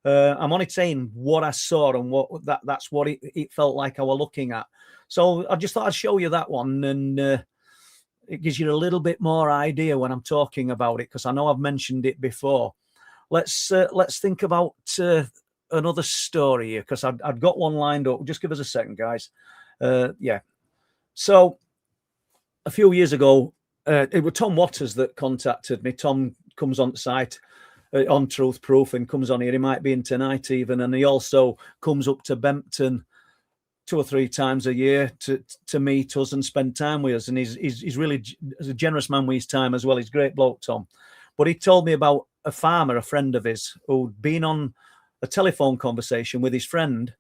I'm only saying what I saw and that's what it felt like I was looking at. So I just thought I'd show you that one, and it gives you a little bit more idea when I'm talking about it, because I know I've mentioned it before. Let's think about another story here, because I've got one lined up. Just give us a second, guys. Yeah. So a few years ago, it was Tom Waters that contacted me. Tom comes on site on Truth Proof and comes on here. He might be in tonight even, and he also comes up to Bempton 2 or 3 times a year to meet us and spend time with us. And he's really a generous man with his time as well. He's a great bloke, Tom. But he told me about a farmer, a friend of his, who'd been on a telephone conversation with his friend,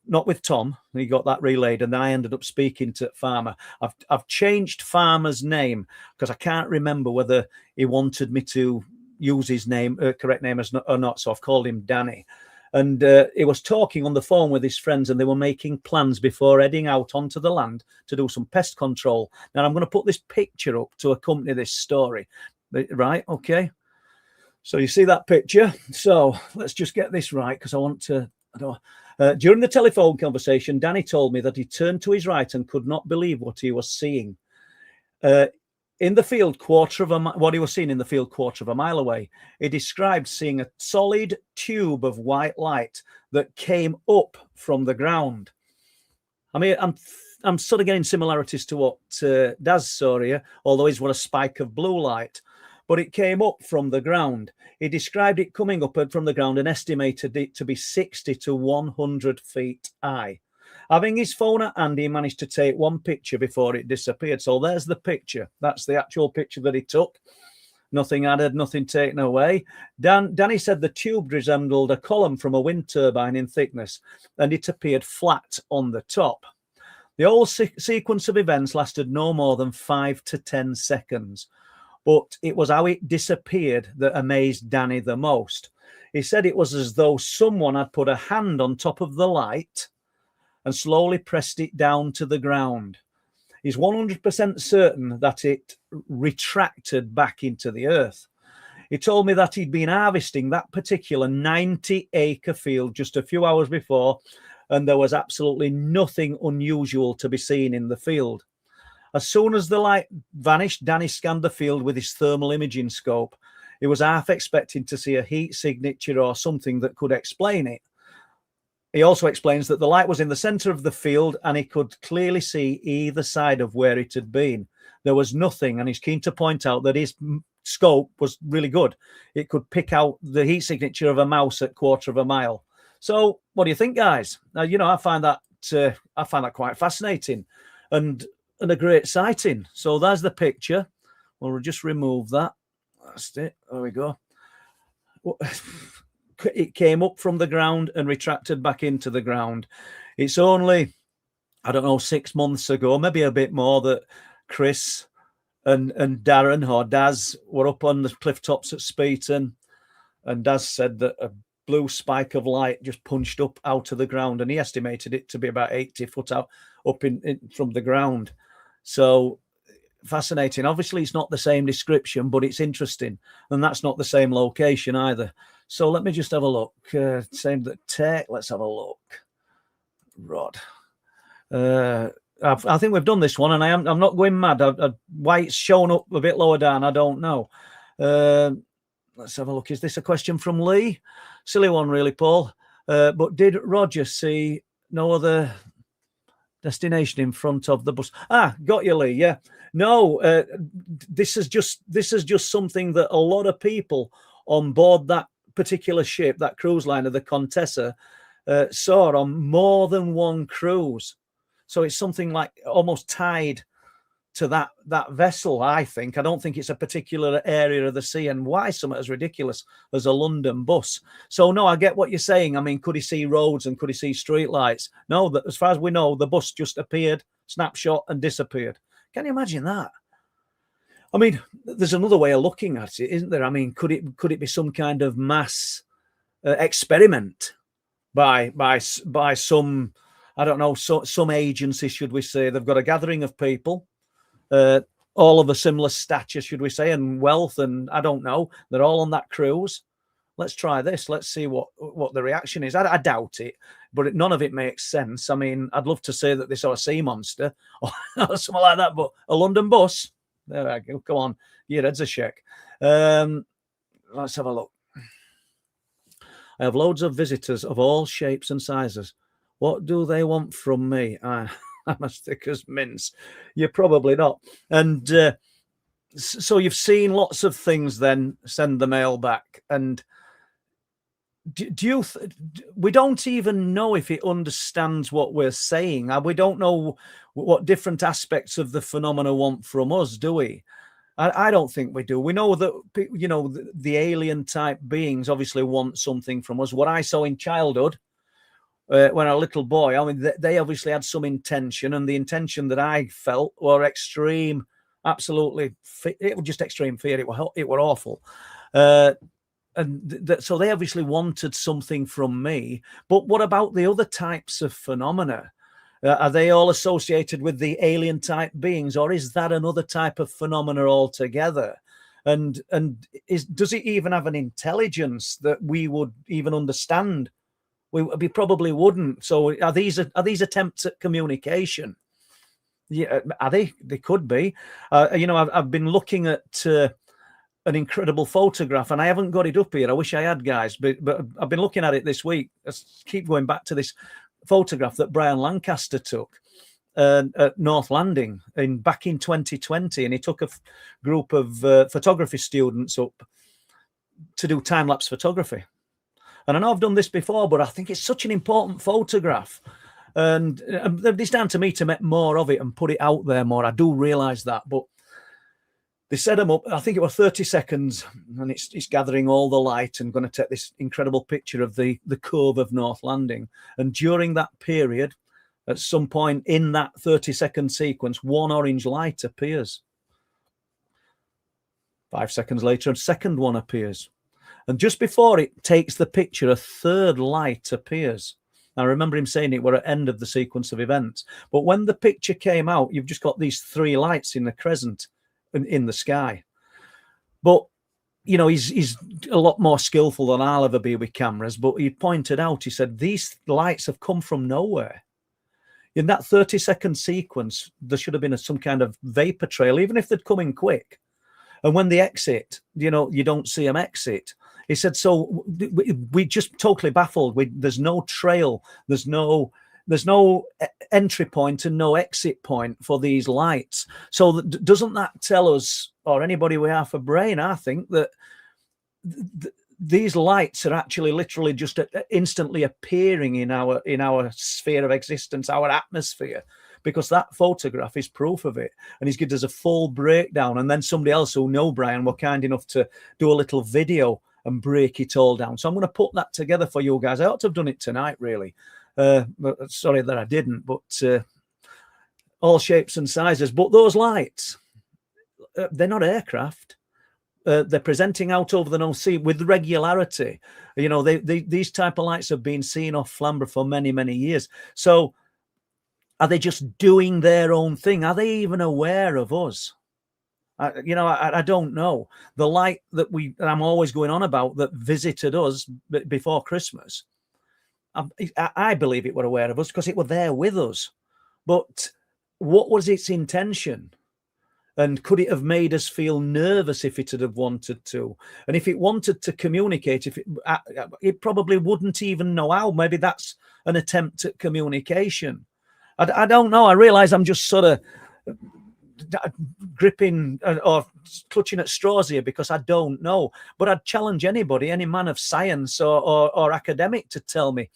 not with Tom. He got that relayed, and then I ended up speaking to farmer. I've changed farmer's name because I can't remember whether he wanted me to use his name, correct name or not. So I've called him Danny. And he was talking on the phone with his friends, and they were making plans before heading out onto the land to do some pest control. Now, I'm going to put this picture up to accompany this story. Right, okay. So you see that picture? So let's just get this right, because I want to... during the telephone conversation, Danny told me that he turned to his right and could not believe what he was seeing. In the field, what he was seeing in the field 1/4 mile away, he described seeing a solid tube of white light that came up from the ground. I mean, I'm sort of getting similarities to what Daz saw here, although his was a spike of blue light, but it came up from the ground. He described it coming up from the ground and estimated it to be 60 to 100 feet high. Having his phone at hand, he managed to take one picture before it disappeared. So there's the picture. That's the actual picture that he took. Nothing added, nothing taken away. Danny said the tube resembled a column from a wind turbine in thickness, and it appeared flat on the top. The whole sequence of events lasted no more than 5 to 10 seconds, but it was how it disappeared that amazed Danny the most. He said it was as though someone had put a hand on top of the light and slowly pressed it down to the ground. He's 100% certain that it retracted back into the earth. He told me that he'd been harvesting that particular 90-acre field just a few hours before, and there was absolutely nothing unusual to be seen in the field. As soon as the light vanished, Danny scanned the field with his thermal imaging scope. He was half expecting to see a heat signature or something that could explain it. He also explains that the light was in the center of the field and he could clearly see either side of where it had been. There was nothing, and he's keen to point out that his scope was really good. It could pick out the heat signature of a mouse at 1/4 mile. So what do you think, guys? Now, I find that quite fascinating and a great sighting. So there's the picture. We'll just remove that. That's it. There we go. It came up from the ground and retracted back into the ground. It's only, 6 months ago, maybe a bit more, that Chris and Darren or Daz were up on the cliff tops at Speeton, and Daz said that a blue spike of light just punched up out of the ground, and he estimated it to be about 80 foot out up in from the ground. So fascinating. Obviously, it's not the same description, but it's interesting. And that's not the same location either. So let me just have a look. Same that take. Let's have a look. Rod. I think we've done this one, and I'm not going mad. Why it's shown up a bit lower down, I don't know. Let's have a look. Is this a question from Lee? Silly one, really, Paul. But did Roger see no other destination in front of the bus? Got you, Lee. Yeah. No, this is just something that a lot of people on board that particular ship, that cruise liner, the Contessa, saw on more than one cruise. So it's something like almost tied to that vessel, I think. I don't think it's a particular area of the sea, and why something as ridiculous as a London bus. So no, I get what you're saying. I mean, could he see roads and could he see streetlights? No, as far as we know, the bus just appeared, snapshot, and disappeared. Can you imagine that? I mean, there's another way of looking at it, isn't there? I mean, could it be some kind of mass experiment by some, I don't know, some agency, should we say? They've got a gathering of people, all of a similar stature, should we say, and wealth, and I don't know. They're all on that cruise. Let's try this. Let's see what the reaction is. I doubt it, but none of it makes sense. I mean, I'd love to say that they saw a sea monster or something like that, but a London bus. There I go. Come on, your head's a shake. Let's have a look. I have loads of visitors of all shapes and sizes. What do they want from me? I'm as thick as mince. You're probably not. And so you've seen lots of things then send the mail back. And we don't even know if it understands what we're saying. We don't know what different aspects of the phenomena want from us, do we? I don't think we do. We know that, you know, the alien type beings obviously want something from us. What I saw in childhood, when I was a little boy, I mean, they obviously had some intention, and the intention that I felt were extreme, absolutely, it was just extreme fear. It were awful. So they obviously wanted something from me. But what about the other types of phenomena? Are they all associated with the alien type beings, or is that another type of phenomena altogether? And does it even have an intelligence that we would even understand? We probably wouldn't. So are these attempts at communication? Yeah, are they? They could be. You know, I've been looking at an incredible photograph, and I haven't got it up here. I wish I had, guys, but I've been looking at it this week. I keep going back to this photograph that Brian Lancaster took at North Landing back in 2020, and he took a group of photography students up to do time-lapse photography. And I know I've done this before, but I think it's such an important photograph, and it's down to me to make more of it and put it out there more. I do realize that, but they set them up, I think it was 30 seconds, and it's gathering all the light and going to take this incredible picture of the cove of North Landing. And during that period, at some point in that 30-second sequence, one orange light appears. 5 seconds later, a second one appears. And just before it takes the picture, a third light appears. I remember him saying it were at the end of the sequence of events. But when the picture came out, you've just got these three lights in the crescent in the sky. But you know, he's a lot more skillful than I'll ever be with cameras, but he pointed out, he said, these lights have come from nowhere. In that 30-second sequence, there should have been some kind of vapor trail, even if they'd come in quick. And when they exit, you know, you don't see them exit. He said, so we just totally baffled. There's no trail, there's no entry point and no exit point for these lights. So doesn't that tell us, or anybody with half a brain, I think, that these lights are actually literally just instantly appearing in our sphere of existence, our atmosphere, because that photograph is proof of it. And he's given us a full breakdown. And then somebody else who know Brian were kind enough to do a little video and break it all down. So I'm going to put that together for you guys. I ought to have done it tonight, really. Sorry that I didn't, but all shapes and sizes. But those lights, they're not aircraft. They're presenting out over the North Sea with regularity. You know, these type of lights have been seen off Flamborough for many, many years. So are they just doing their own thing? Are they even aware of us? I don't know. The light that I'm always going on about that visited us before Christmas, I believe it were aware of us because it were there with us. But what was its intention? And could it have made us feel nervous if it had have wanted to? And if it wanted to communicate, it probably wouldn't even know how. Maybe that's an attempt at communication. I don't know. I realise I'm just sort of gripping or clutching at straws here because I don't know. But I'd challenge anybody, any man of science or academic, to tell me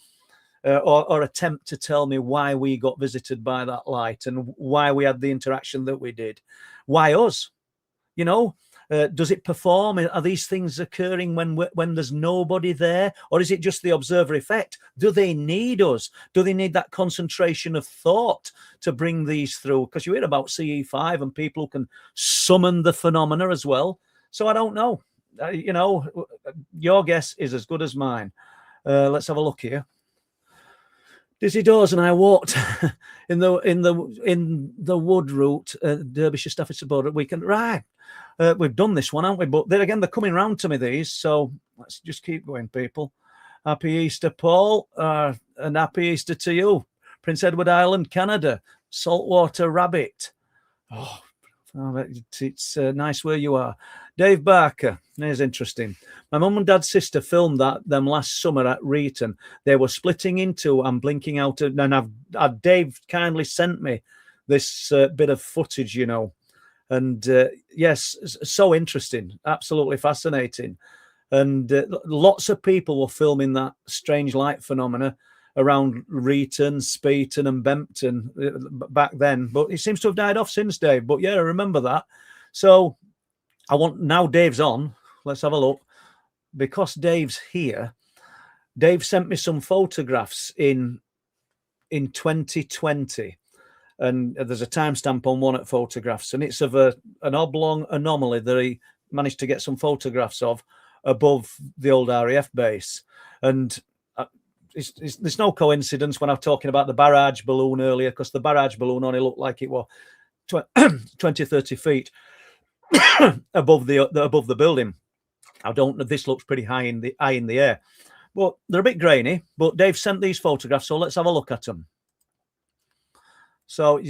or attempt to tell me why we got visited by that light and why we had the interaction that we did. Why us? Does it perform? Are these things occurring when there's nobody there? Or is it just the observer effect? Do they need us? Do they need that concentration of thought to bring these through? Because you hear about CE5 and people who can summon the phenomena as well. So I don't know. Your guess is as good as mine. Let's have a look here. Dizzy Dawes and I walked in the wood route, Derbyshire Staffordshire border weekend. Right, we've done this one, haven't we? But they're coming round to me, these. So let's just keep going, people. Happy Easter, Paul, and happy Easter to you, Prince Edward Island, Canada, Saltwater Rabbit. Oh, it's nice where you are. Dave Barker, there's interesting. My mum and dad's sister filmed them last summer at Reeton. They were splitting in two and blinking out. And Dave kindly sent me this bit of footage, And yes, so interesting, absolutely fascinating. And lots of people were filming that strange light phenomena around Reeton, Speeton and Bempton back then. But it seems to have died off since, Dave. But yeah, I remember that. So now Dave's on. Let's have a look. Because Dave's here, Dave sent me some photographs in 2020. And there's a timestamp on one of photographs. And it's of an oblong anomaly that he managed to get some photographs of above the old RAF base. And there's no coincidence when I'm talking about the barrage balloon earlier, because the barrage balloon only looked like it was 20, 30 feet above the building. I don't know. This looks pretty high in the air, but they're a bit grainy. But Dave sent these photographs, so let's have a look at them. So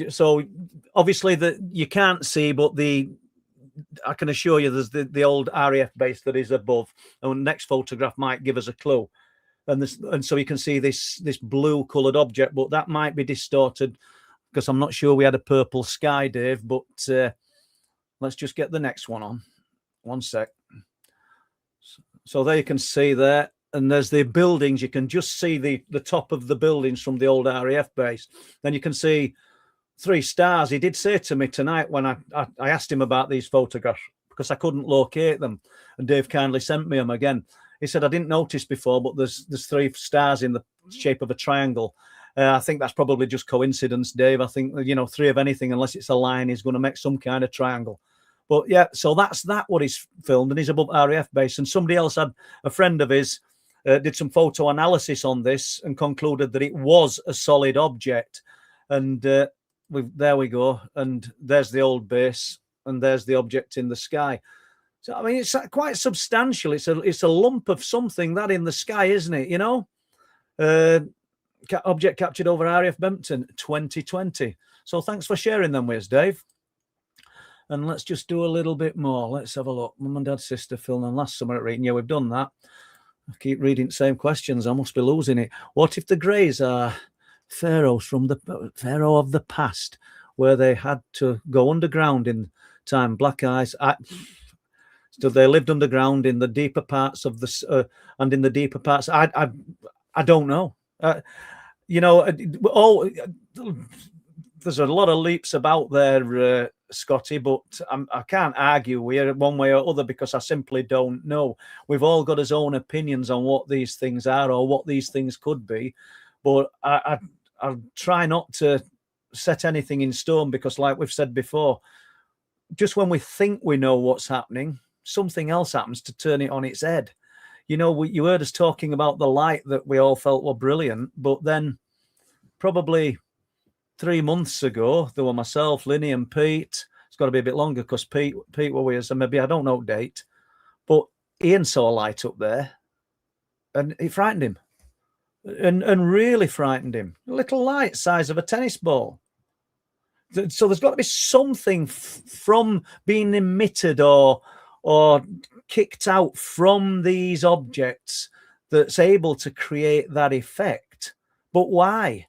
obviously you can't see, but I can assure you there's the old RAF base that is above. And the next photograph might give us a clue. And so you can see this blue coloured object, but that might be distorted because I'm not sure we had a purple sky, Dave. But let's just get the next one on. One sec. So there you can see there, and there's the buildings. You can just see the top of the buildings from the old RAF base. Then you can see 3 stars. He did say to me tonight when I asked him about these photographs because I couldn't locate them, and Dave kindly sent me them again. He said, I didn't notice before, but there's 3 stars in the shape of a triangle. I think that's probably just coincidence, Dave. I think, 3 of anything, unless it's a line, is going to make some kind of triangle. But yeah, so that's what he's filmed, and he's above RAF base. And somebody else, a friend of his, did some photo analysis on this and concluded that it was a solid object. And there we go. And there's the old base, and there's the object in the sky. So, I mean, it's quite substantial. It's a lump of something that in the sky, isn't it? Object captured over RAF Bempton 2020. So thanks for sharing them with us, Dave. And let's just do a little bit more. Let's have a look. Mum and Dad's sister filming last summer at Reeton. Yeah, we've done that. I keep reading the same questions. I must be losing it. What if the Greys are pharaohs from the pharaoh of the past, where they had to go underground in time? Black eyes. So they lived underground in the deeper parts of the and in the deeper parts. I don't know. There's a lot of leaps about there, Scotty, but I can't argue with one way or other because I simply don't know. We've all got his own opinions on what these things are or what these things could be, but I'll try not to set anything in stone because, like we've said before, just when we think we know what's happening, something else happens to turn it on its head. You heard us talking about the light that we all felt were brilliant, but then probably 3 months ago, there were myself, Linny and Pete, It's got to be a bit longer because Pete were with us, and maybe I don't know date, but Ian saw a light up there, and it frightened him, and really frightened him. A little light, size of a tennis ball. So there's got to be something from being emitted or kicked out from these objects that's able to create that effect. But why?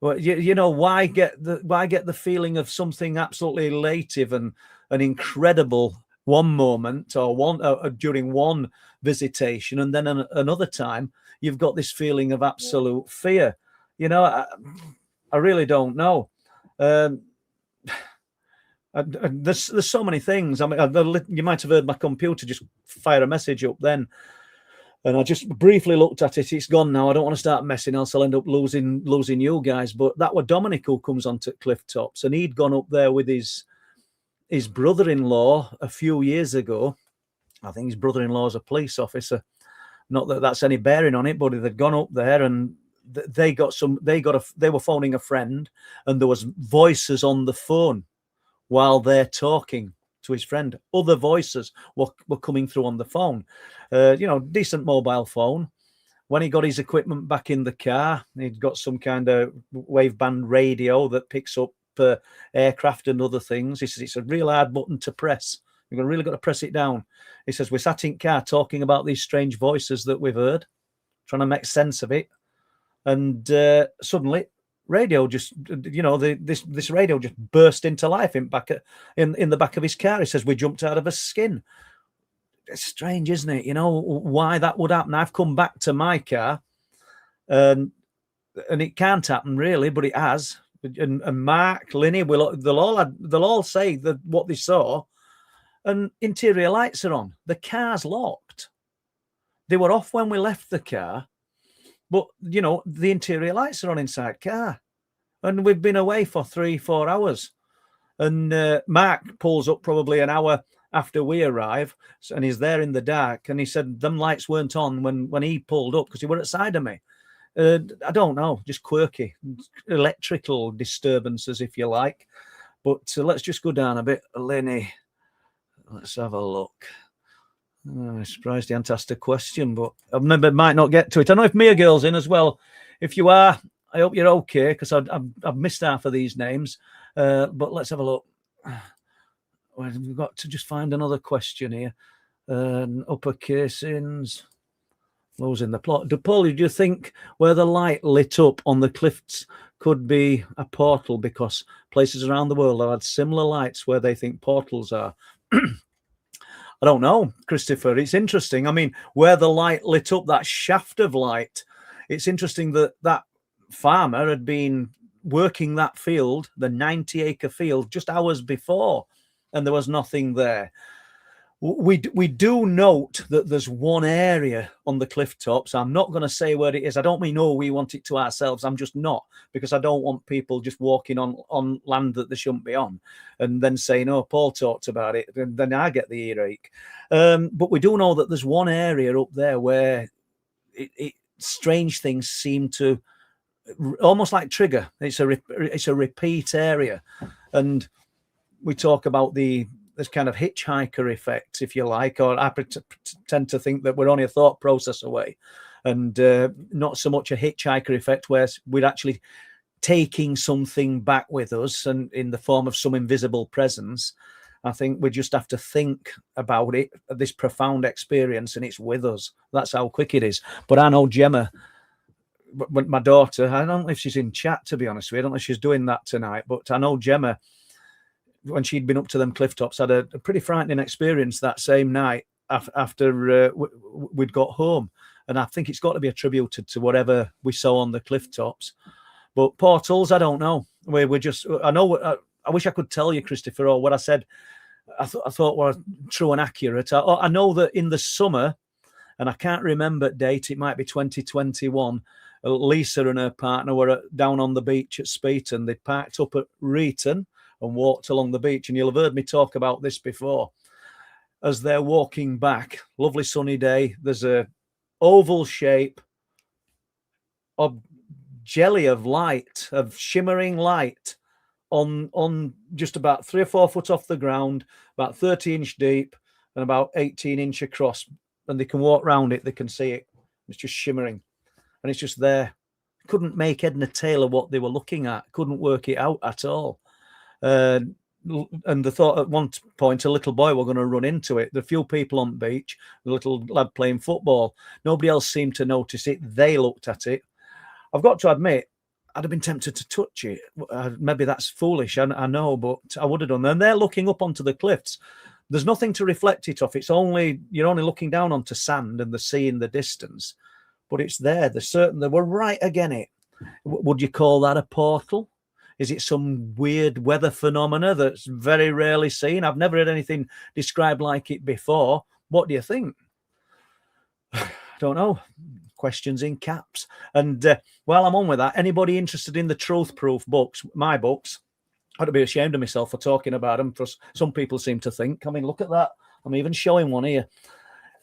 Well, you know, why get the feeling of something absolutely elative and incredible one moment or during one visitation, and then another time you've got this feeling of absolute fear? You know, I really don't know. There's so many things. I mean, you might have heard my computer just fire a message up then, and I just briefly looked at it. It's gone now. I don't want to start messing, else I'll end up losing you guys. But that was Dominic who comes onto cliff tops, and he'd gone up there with his brother-in-law a few years ago. I think his brother-in-law is a police officer. Not that that's any bearing on it, but they'd gone up there and they were phoning a friend, and there was voices on the phone while they're talking to his friend. Other voices were coming through on the phone. You know, decent mobile phone. When he got his equipment back in the car, he'd got some kind of waveband radio that picks up aircraft and other things. He says it's a real hard button to press. You've really got to press it down. He says, we sat in car talking about these strange voices that we've heard, trying to make sense of it. And suddenly, radio just, you know, this radio just burst into life in the back of his car. He says, we jumped out of a skin. It's strange, isn't it? You know, why that would happen. I've come back to my car, and it can't happen really, but it has. And Mark, Linny, they'll all say that what they saw, and interior lights are on. The car's locked. They were off when we left the car, but you know, the interior lights are on inside car, and we've been away for 3-4 hours. And Mark pulls up probably an hour after we arrive, and he's there in the dark. And he said them lights weren't on when he pulled up because he were outside of me. I don't know, just quirky electrical disturbances, if you like. But let's just go down a bit, Lenny. Let's have a look. I'm surprised he hadn't asked a question, but I might not get to it. I know if Mia Girl's in as well. If you are, I hope you're okay, because I've missed half of these names. But let's have a look. We've got to just find another question here. Upper casings. Losing the plot. Paul, do you think where the light lit up on the cliffs could be a portal, because places around the world have had similar lights where they think portals are? I don't know, Christopher. It's interesting. I mean, where the light lit up, that shaft of light, it's interesting that farmer had been working that field, the 90-acre field, just hours before, and there was nothing there. We do note that there's one area on the cliff tops. I'm not going to say where it is. I don't mean, oh, we want it to ourselves. I'm just not, because I don't want people just walking on land that they shouldn't be on and then saying, oh, Paul talked about it. And then I get the earache. But we do know that there's one area up there where strange things seem to almost like trigger. It's a repeat area. And we talk about this kind of hitchhiker effect, if you like, or I tend to think that we're only a thought process away, and not so much a hitchhiker effect where we're actually taking something back with us and in the form of some invisible presence. I think we just have to think about it, this profound experience, and it's with us. That's how quick it is. But I know Gemma, my daughter, I don't know if she's in chat, to be honest with you. I don't know if she's doing that tonight, but I know Gemma, when she'd been up to them cliff tops, had a pretty frightening experience that same night after we'd got home. And I think it's got to be attributed to whatever we saw on the cliff tops. But portals, I don't know. We're just, I know, I wish I could tell you, Christopher, or what I said, I thought were true and accurate. I know that in the summer, and I can't remember date, it might be 2021, Lisa and her partner were down on the beach at Speeton. They parked up at Reeton and walked along the beach. And you'll have heard me talk about this before. As they're walking back, lovely sunny day, there's a oval shape of jelly of light, of shimmering light on just about 3 or 4 foot off the ground, about 30-inch deep and about 18-inch across. And they can walk around it, they can see it. It's just shimmering. And it's just there. Couldn't make head nor tail of what they were looking at. Couldn't work it out at all. And they thought at one point a little boy were going to run into it. The few people on the beach, the little lad playing football, nobody else seemed to notice it. They looked at it. I've got to admit, I'd have been tempted to touch it. Maybe that's foolish, I know, but I would have done. And they're looking up onto the cliffs. There's nothing to reflect it off. You're only looking down onto sand and the sea in the distance. But it's there. They were right again it. Would you call that a portal? Is it some weird weather phenomena that's very rarely seen? I've never heard anything described like it before. What do you think? I don't know. Questions in caps. And while I'm on with that, anybody interested in the truth proof books, my books, I'd be ashamed of myself for talking about them. For some people seem to think. I mean, look at that. I'm even showing one here.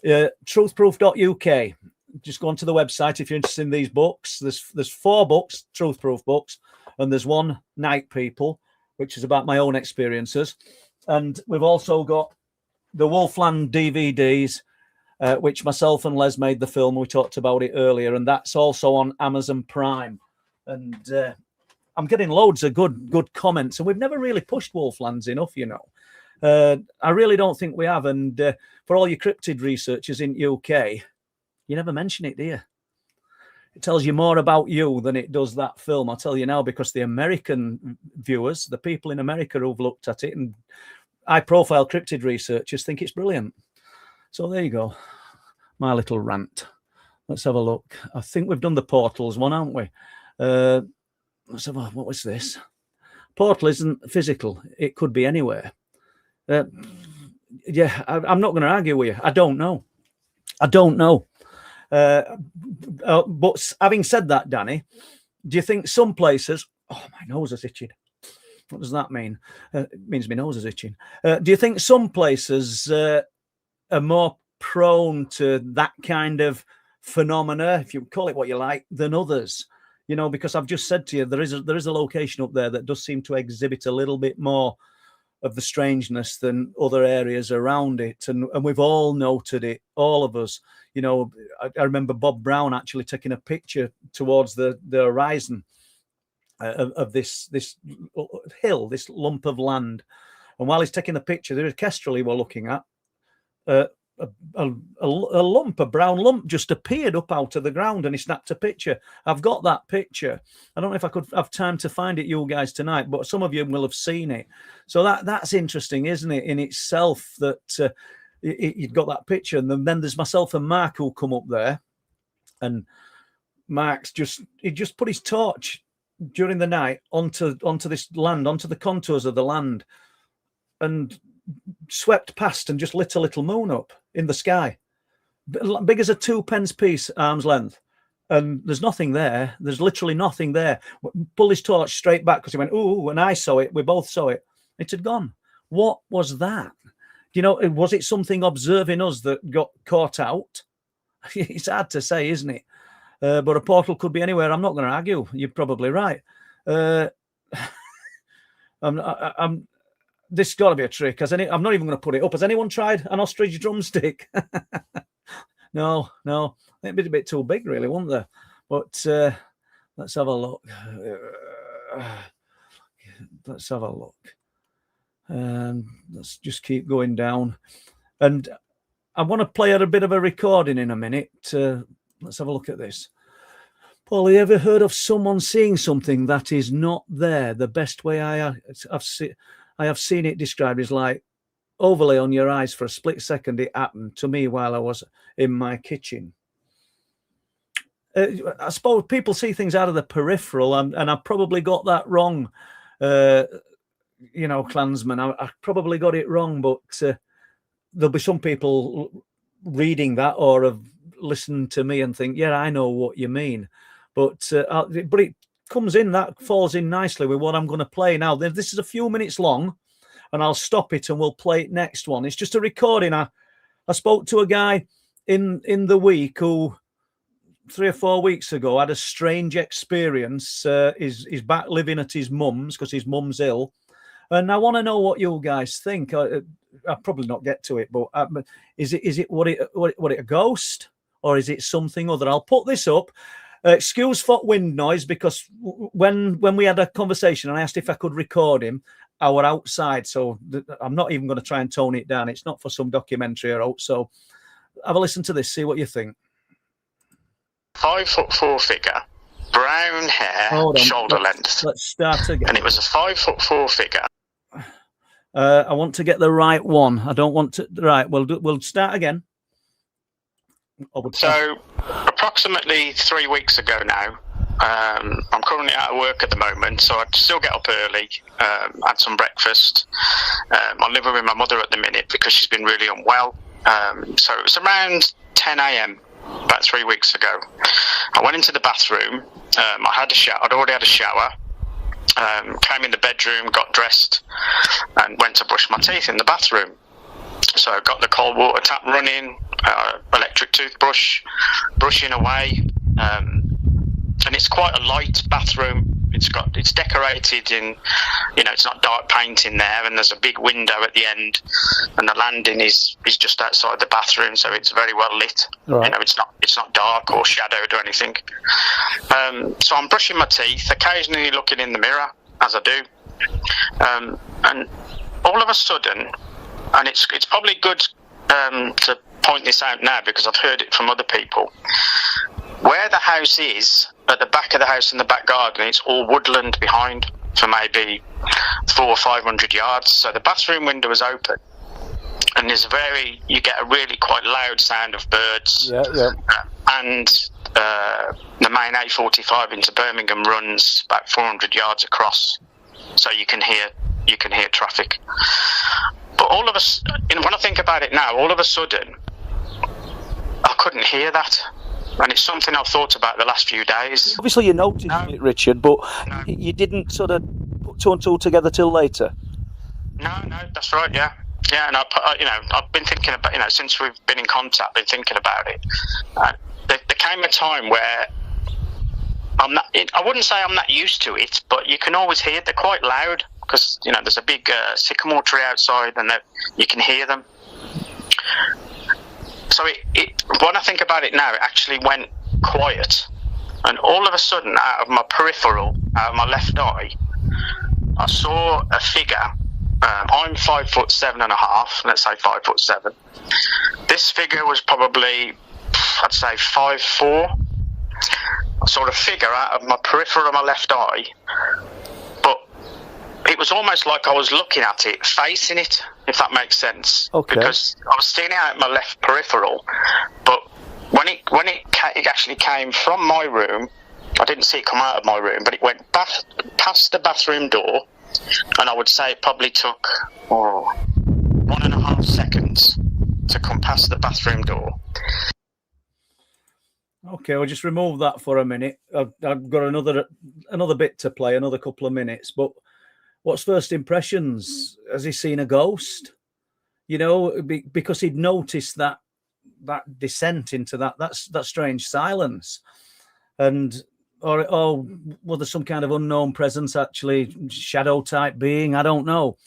Truthproof.uk. Just go onto the website if you're interested in these books. There's 4 books, truth proof books, and there's one, Night People, which is about my own experiences. And we've also got the Wolfland DVDs, which myself and Les made the film. We talked about it earlier, and that's also on Amazon Prime. And I'm getting loads of good comments, and we've never really pushed Wolflands enough, I really don't think we have. And for all your cryptid researchers in UK, you never mention it, do you? It tells you more about you than it does that film. I'll tell you now, because the American viewers, the people in America who've looked at it, and high-profile cryptid researchers think it's brilliant. So there you go. My little rant. Let's have a look. I think we've done the portals one, haven't we? Let's have what was this? Portal isn't physical. It could be anywhere. Yeah, I'm not going to argue with you. I don't know. But having said that, Danny, do you think some places... Oh, my nose is itching. What does that mean? It means my nose is itching. Do you think some places are more prone to that kind of phenomena, if you call it what you like, than others? Because I've just said to you, there is a location up there that does seem to exhibit a little bit more of the strangeness than other areas around it. And we've all noted it, all of us. I remember Bob Brown actually taking a picture towards the horizon of this hill, this lump of land. And while he's taking the picture, the kestrel he were looking at, a brown lump just appeared up out of the ground, and he snapped a picture. I've got that picture. I don't know if I could have time to find it, you guys, tonight, but some of you will have seen it. So that's interesting, isn't it, in itself, that you've got that picture. And then there's myself and Mark who come up there, and Mark's just put his torch during the night onto this land, onto the contours of the land, and swept past and just lit a little moon up in the sky, big as a 2p piece, arm's length. And there's nothing there. There's literally nothing there. Pull his torch straight back because he went, ooh, and I saw it. We both saw it. It had gone. What was that? Was it something observing us that got caught out? It's hard to say, isn't it? But a portal could be anywhere. I'm not going to argue. You're probably right. This has got to be a trick. I'm not even going to put it up. Has anyone tried an ostrich drumstick? No. It'd be a bit too big, really, wouldn't there? But let's have a look. Let's just keep going down. And I want to play a bit of a recording in a minute. Let's have a look at this. Paul, have you ever heard of someone seeing something that is not there? The best way I have seen it described is like overlay on your eyes for a split second. It happened to me while I was in my kitchen. I suppose people see things out of the peripheral, and I probably got that wrong. Clansman, I probably got it wrong, but there'll be some people reading that or have listened to me and think, yeah, I know what you mean. But it comes in, that falls in nicely with what I'm going to play now. This is a few minutes long, and I'll stop it and we'll play it next one. It's just a recording. I spoke to a guy in the week who 3 or 4 weeks ago had a strange experience. He's back living at his mum's because his mum's ill. And I want to know what you guys think. I'll probably not get to it, but is it what it a ghost, or is it something other? I'll put this up. Excuse for wind noise, because when we had a conversation and I asked if I could record him, I were outside, so I'm not even going to try and tone it down. It's not for some documentary or out. So have a listen to this, see what you think. 5'4" figure, brown hair, shoulder length. Let's start again. And it was a 5'4" figure. I want to get the right one. I don't want to. Right, we'll start again. So, approximately 3 weeks ago now, I'm currently out of work at the moment, so I still get up early, had some breakfast. I'm living with my mother at the minute because she's been really unwell. So it was around 10 a.m. about 3 weeks ago. I went into the bathroom. I had a shower. I'd already had a shower. Came in the bedroom, got dressed, and went to brush my teeth in the bathroom. So I got the cold water tap running, electric toothbrush, brushing away, and it's quite a light bathroom. It's decorated in, it's not dark paint in there, and there's a big window at the end, and the landing is just outside the bathroom, so it's very well lit. Right. It's not dark or shadowed or anything. So I'm brushing my teeth, occasionally looking in the mirror, as I do, and all of a sudden, and it's probably good to point this out now because I've heard it from other people. Where the house is, at the back of the house in the back garden, it's all woodland behind for maybe 400 or 500 yards. So the bathroom window is open, and you get a really quite loud sound of birds. Yeah. And the main A45 into Birmingham runs about 400 yards across, so you can hear traffic. But all of us, when I think about it now, all of a sudden, I couldn't hear that. And it's something I've thought about the last few days. Obviously, you noticed it, Richard, but you didn't sort of put two and two together till later. No, that's right. Yeah, and I've been thinking about, since we've been in contact, been thinking about it. There came a time where I wouldn't say I'm not used to it, but you can always hear. They're quite loud because there's a big sycamore tree outside, and you can hear them. So when I think about it now, it actually went quiet, and all of a sudden, out of my peripheral, out of my left eye, I saw a figure. I'm 5'7.5", let's say 5'7". This figure was probably, I'd say 5'4". I saw a figure out of my peripheral of my left eye, but it was almost like I was looking at it, facing it, if that makes sense. Okay. Because I was seeing it out of my left peripheral, but when it actually came from my room, I didn't see it come out of my room, but it went past the bathroom door, and I would say it probably took 1.5 seconds to come past the bathroom door. Okay, we'll just remove that for a minute. I've got another bit to play, another couple of minutes, but what's first impressions? Has he seen a ghost? Because he'd noticed that descent into that strange silence, or was there some kind of unknown presence, actually shadow type being? I don't know.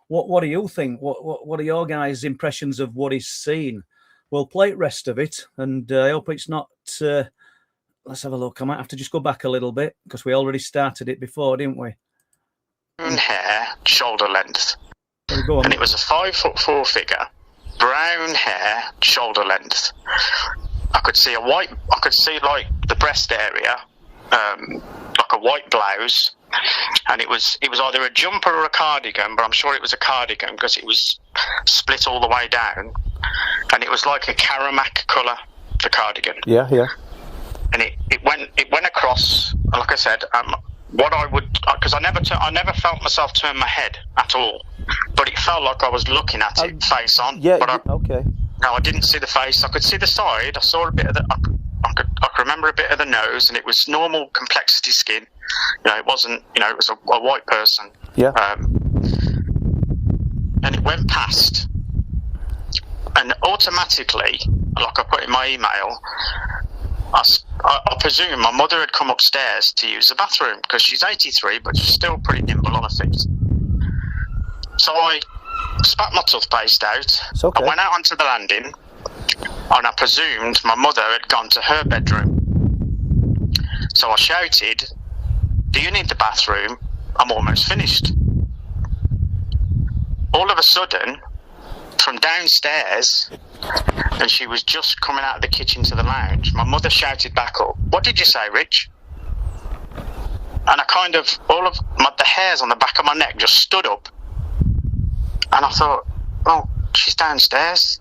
What do you think? What are your guys' impressions of what he's seen? We'll play the rest of it, and I hope it's not. Let's have a look. I might have to just go back a little bit because we already started it before, didn't we? Hair, shoulder length. Go on. And it was a 5'4" figure, brown hair, shoulder length. I could see like the breast area, like a white blouse, and it was either a jumper or a cardigan, but I'm sure it was a cardigan because it was split all the way down, and it was like a Karamak colour, the cardigan. Yeah. And it went across, like I said, what I would, because I never felt myself turn my head at all, but it felt like I was looking at it face on. Yeah. But okay. No, I didn't see the face. I could see the side. I saw a bit of the. I could remember a bit of the nose, and it was normal complexity skin. It wasn't. It was a white person. Yeah. And it went past, and automatically, like I put in my email, I presume my mother had come upstairs to use the bathroom because she's 83, but she's still pretty nimble on her feet. So I spat my toothpaste out. It's okay. I went out onto the landing, and I presumed my mother had gone to her bedroom. So I shouted, "Do you need the bathroom? I'm almost finished." All of a sudden, from downstairs, and she was just coming out of the kitchen to the lounge, my mother shouted back up, "What did you say, Rich?" And I kind of, the hairs on the back of my neck just stood up. And I thought, oh, she's downstairs.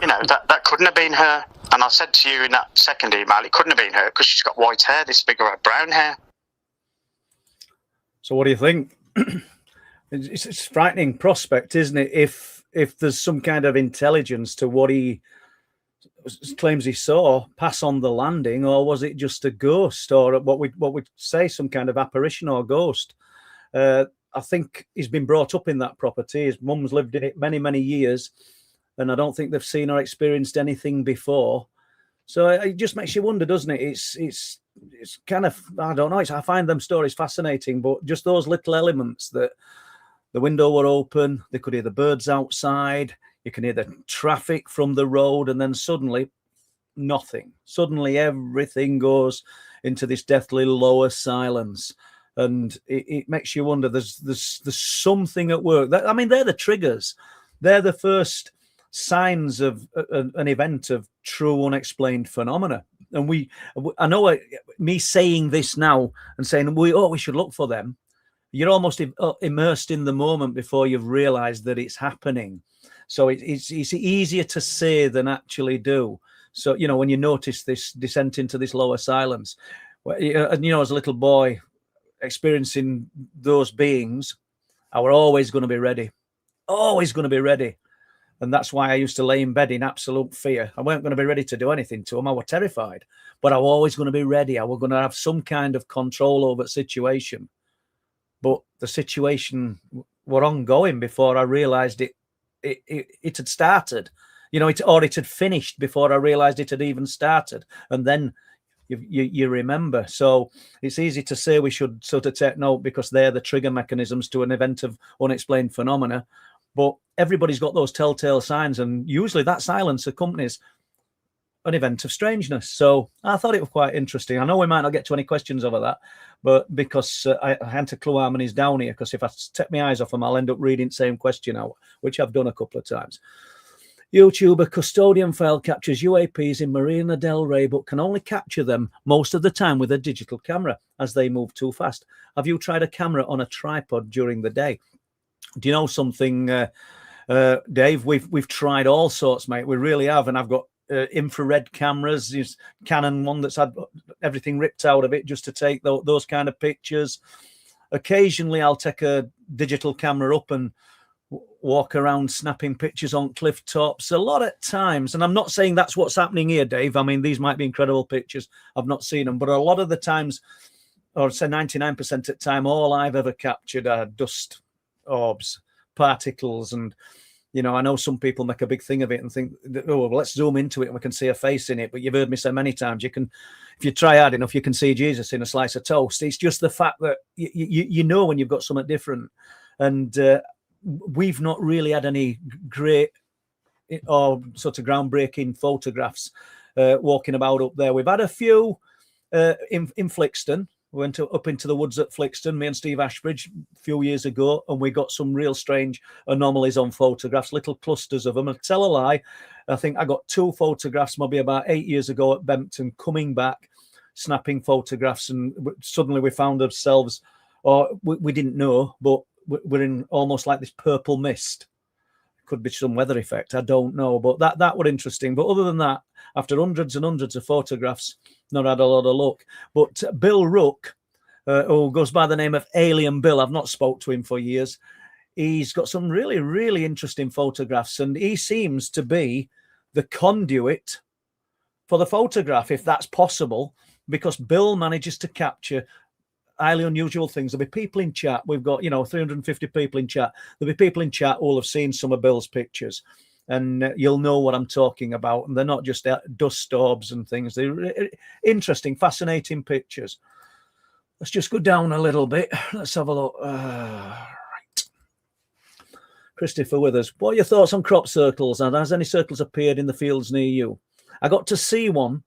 You know, that couldn't have been her. And I said to you in that second email, it couldn't have been her because she's got white hair. This bigger had brown hair. So what do you think? It's a frightening prospect, isn't it? If there's some kind of intelligence to what he claims he saw pass on the landing, or was it just a ghost, or what we'd say some kind of apparition or ghost? I think he's been brought up in that property. His mum's lived in it many, many years, and I don't think they've seen or experienced anything before. So it just makes you wonder, doesn't it? It's kind of, I don't know. I find them stories fascinating, but just those little elements that the window were open, they could hear the birds outside, you can hear the traffic from the road, and then suddenly nothing. Suddenly everything goes into this deathly lower silence. And it makes you wonder, there's something at work. I mean, they're the triggers. They're the first signs of an event of true unexplained phenomena. And I know me saying this now and saying, we should look for them. You're almost immersed in the moment before you've realized that it's happening. So it's easier to say than actually do. So, you know, when you notice this descent into this lower silence, and, you know, as a little boy, experiencing those beings, I were always going to be ready. Always going to be ready. And that's why I used to lay in bed in absolute fear. I weren't going to be ready to do anything to them. I was terrified. But I was always going to be ready. I was going to have some kind of control over the situation. But the situation were ongoing before I realised it had started. You know, it had finished before I realised it had even started. And then you remember. So it's easy to say we should sort of take note because they're the trigger mechanisms to an event of unexplained phenomena. But everybody's got those telltale signs, and usually that silence accompanies an event of strangeness. So I thought it was quite interesting. I know we might not get to any questions over that, but because I had to clue harmonies down here, because if I take my eyes off them, I'll end up reading the same question out, which I've done a couple of times. YouTuber custodian file captures UAPs in Marina del Rey, but can only capture them most of the time with a digital camera as they move too fast. Have you tried a camera on a tripod during the day? Do you know something, Dave? We've tried all sorts, mate. We really have, and I've got infrared cameras. There's Canon one that's had everything ripped out of it just to take those kind of pictures. Occasionally, I'll take a digital camera up and walk around snapping pictures on cliff tops. A lot of times, and I'm not saying that's what's happening here, Dave. I mean, these might be incredible pictures. I've not seen them, but a lot of the times, or say 99% of the time, all I've ever captured are dust orbs, particles. And, you know, I know some people make a big thing of it and think, oh, well, let's zoom into it and we can see a face in it. But you've heard me say many times, you can, if you try hard enough, you can see Jesus in a slice of toast. It's just the fact that you know when you've got something different. And we've not really had any great or sort of groundbreaking photographs walking about up there. We've had a few in Flixton. We went up into the woods at Flixton, me and Steve Ashbridge, a few years ago, and we got some real strange anomalies on photographs, little clusters of them. And tell a lie, I think I got 2 photographs maybe about 8 years ago at Bempton, coming back, snapping photographs, and suddenly we found ourselves, or we didn't know, but we're in almost like this purple mist. Could be some weather effect, I don't know, but that were interesting. But other than that, after hundreds and hundreds of photographs, not had a lot of luck. But Bill Rook, who goes by the name of Alien Bill, I've not spoke to him for years. He's got some really, really interesting photographs, and he seems to be the conduit for the photograph, if that's possible, because Bill manages to capture highly unusual things. There'll be people in chat. We've got, 350 people in chat. There'll be people in chat who will have seen some of Bill's pictures. and you'll know what I'm talking about. And they're not just dust storms and things. They're interesting, fascinating pictures. Let's just go down a little bit. Let's have a look. Right. Christopher Withers, what are your thoughts on crop circles? And has any circles appeared in the fields near you? I got to see one.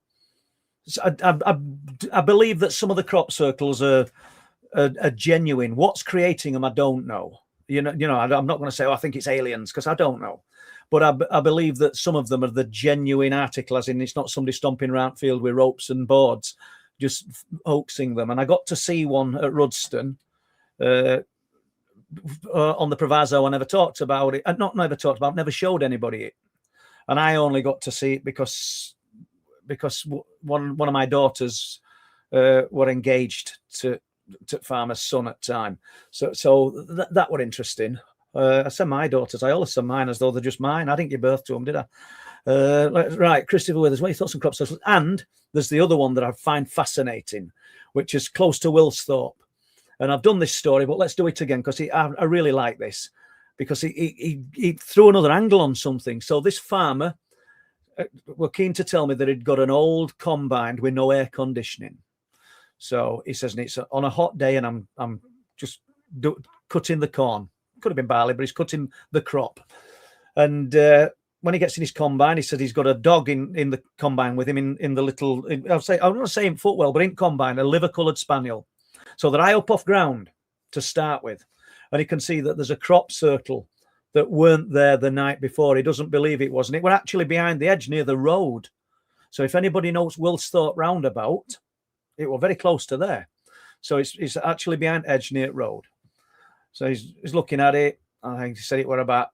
I believe that some of the crop circles are genuine. What's creating them, I don't know. I'm not going to say, I think it's aliens, because I don't know. But I believe that some of them are the genuine article, as in it's not somebody stomping around field with ropes and boards, just hoaxing them. And I got to see one at Rudston on the proviso I never talked about it. Never showed anybody it. And I only got to see it because one of my daughters were engaged to farmer's son at time. So that were interesting. I said my daughters. I always said mine as though they're just mine. I didn't give birth to them, did I? Right, Christopher Withers, what are your thoughts on crop circles? And there's the other one that I find fascinating, which is close to Wilsthorpe. And I've done this story, but let's do it again, because I really like this, because he threw another angle on something. So this farmer were keen to tell me that he'd got an old combine with no air conditioning. So he says, and it's on a hot day, and I'm just cutting the corn. Could have been barley, but he's cutting the crop. And when he gets in his combine, he said he's got a dog in the combine with him in the little, I'm not saying footwell, but in combine, a liver-coloured spaniel. So they're high up off ground to start with. And he can see that there's a crop circle that weren't there the night before. He doesn't believe it was. And it were actually behind the edge near the road. So if anybody knows Wilsthorpe roundabout, it were very close to there. So it's actually behind edge near road. So he's looking at it. I think he said it were about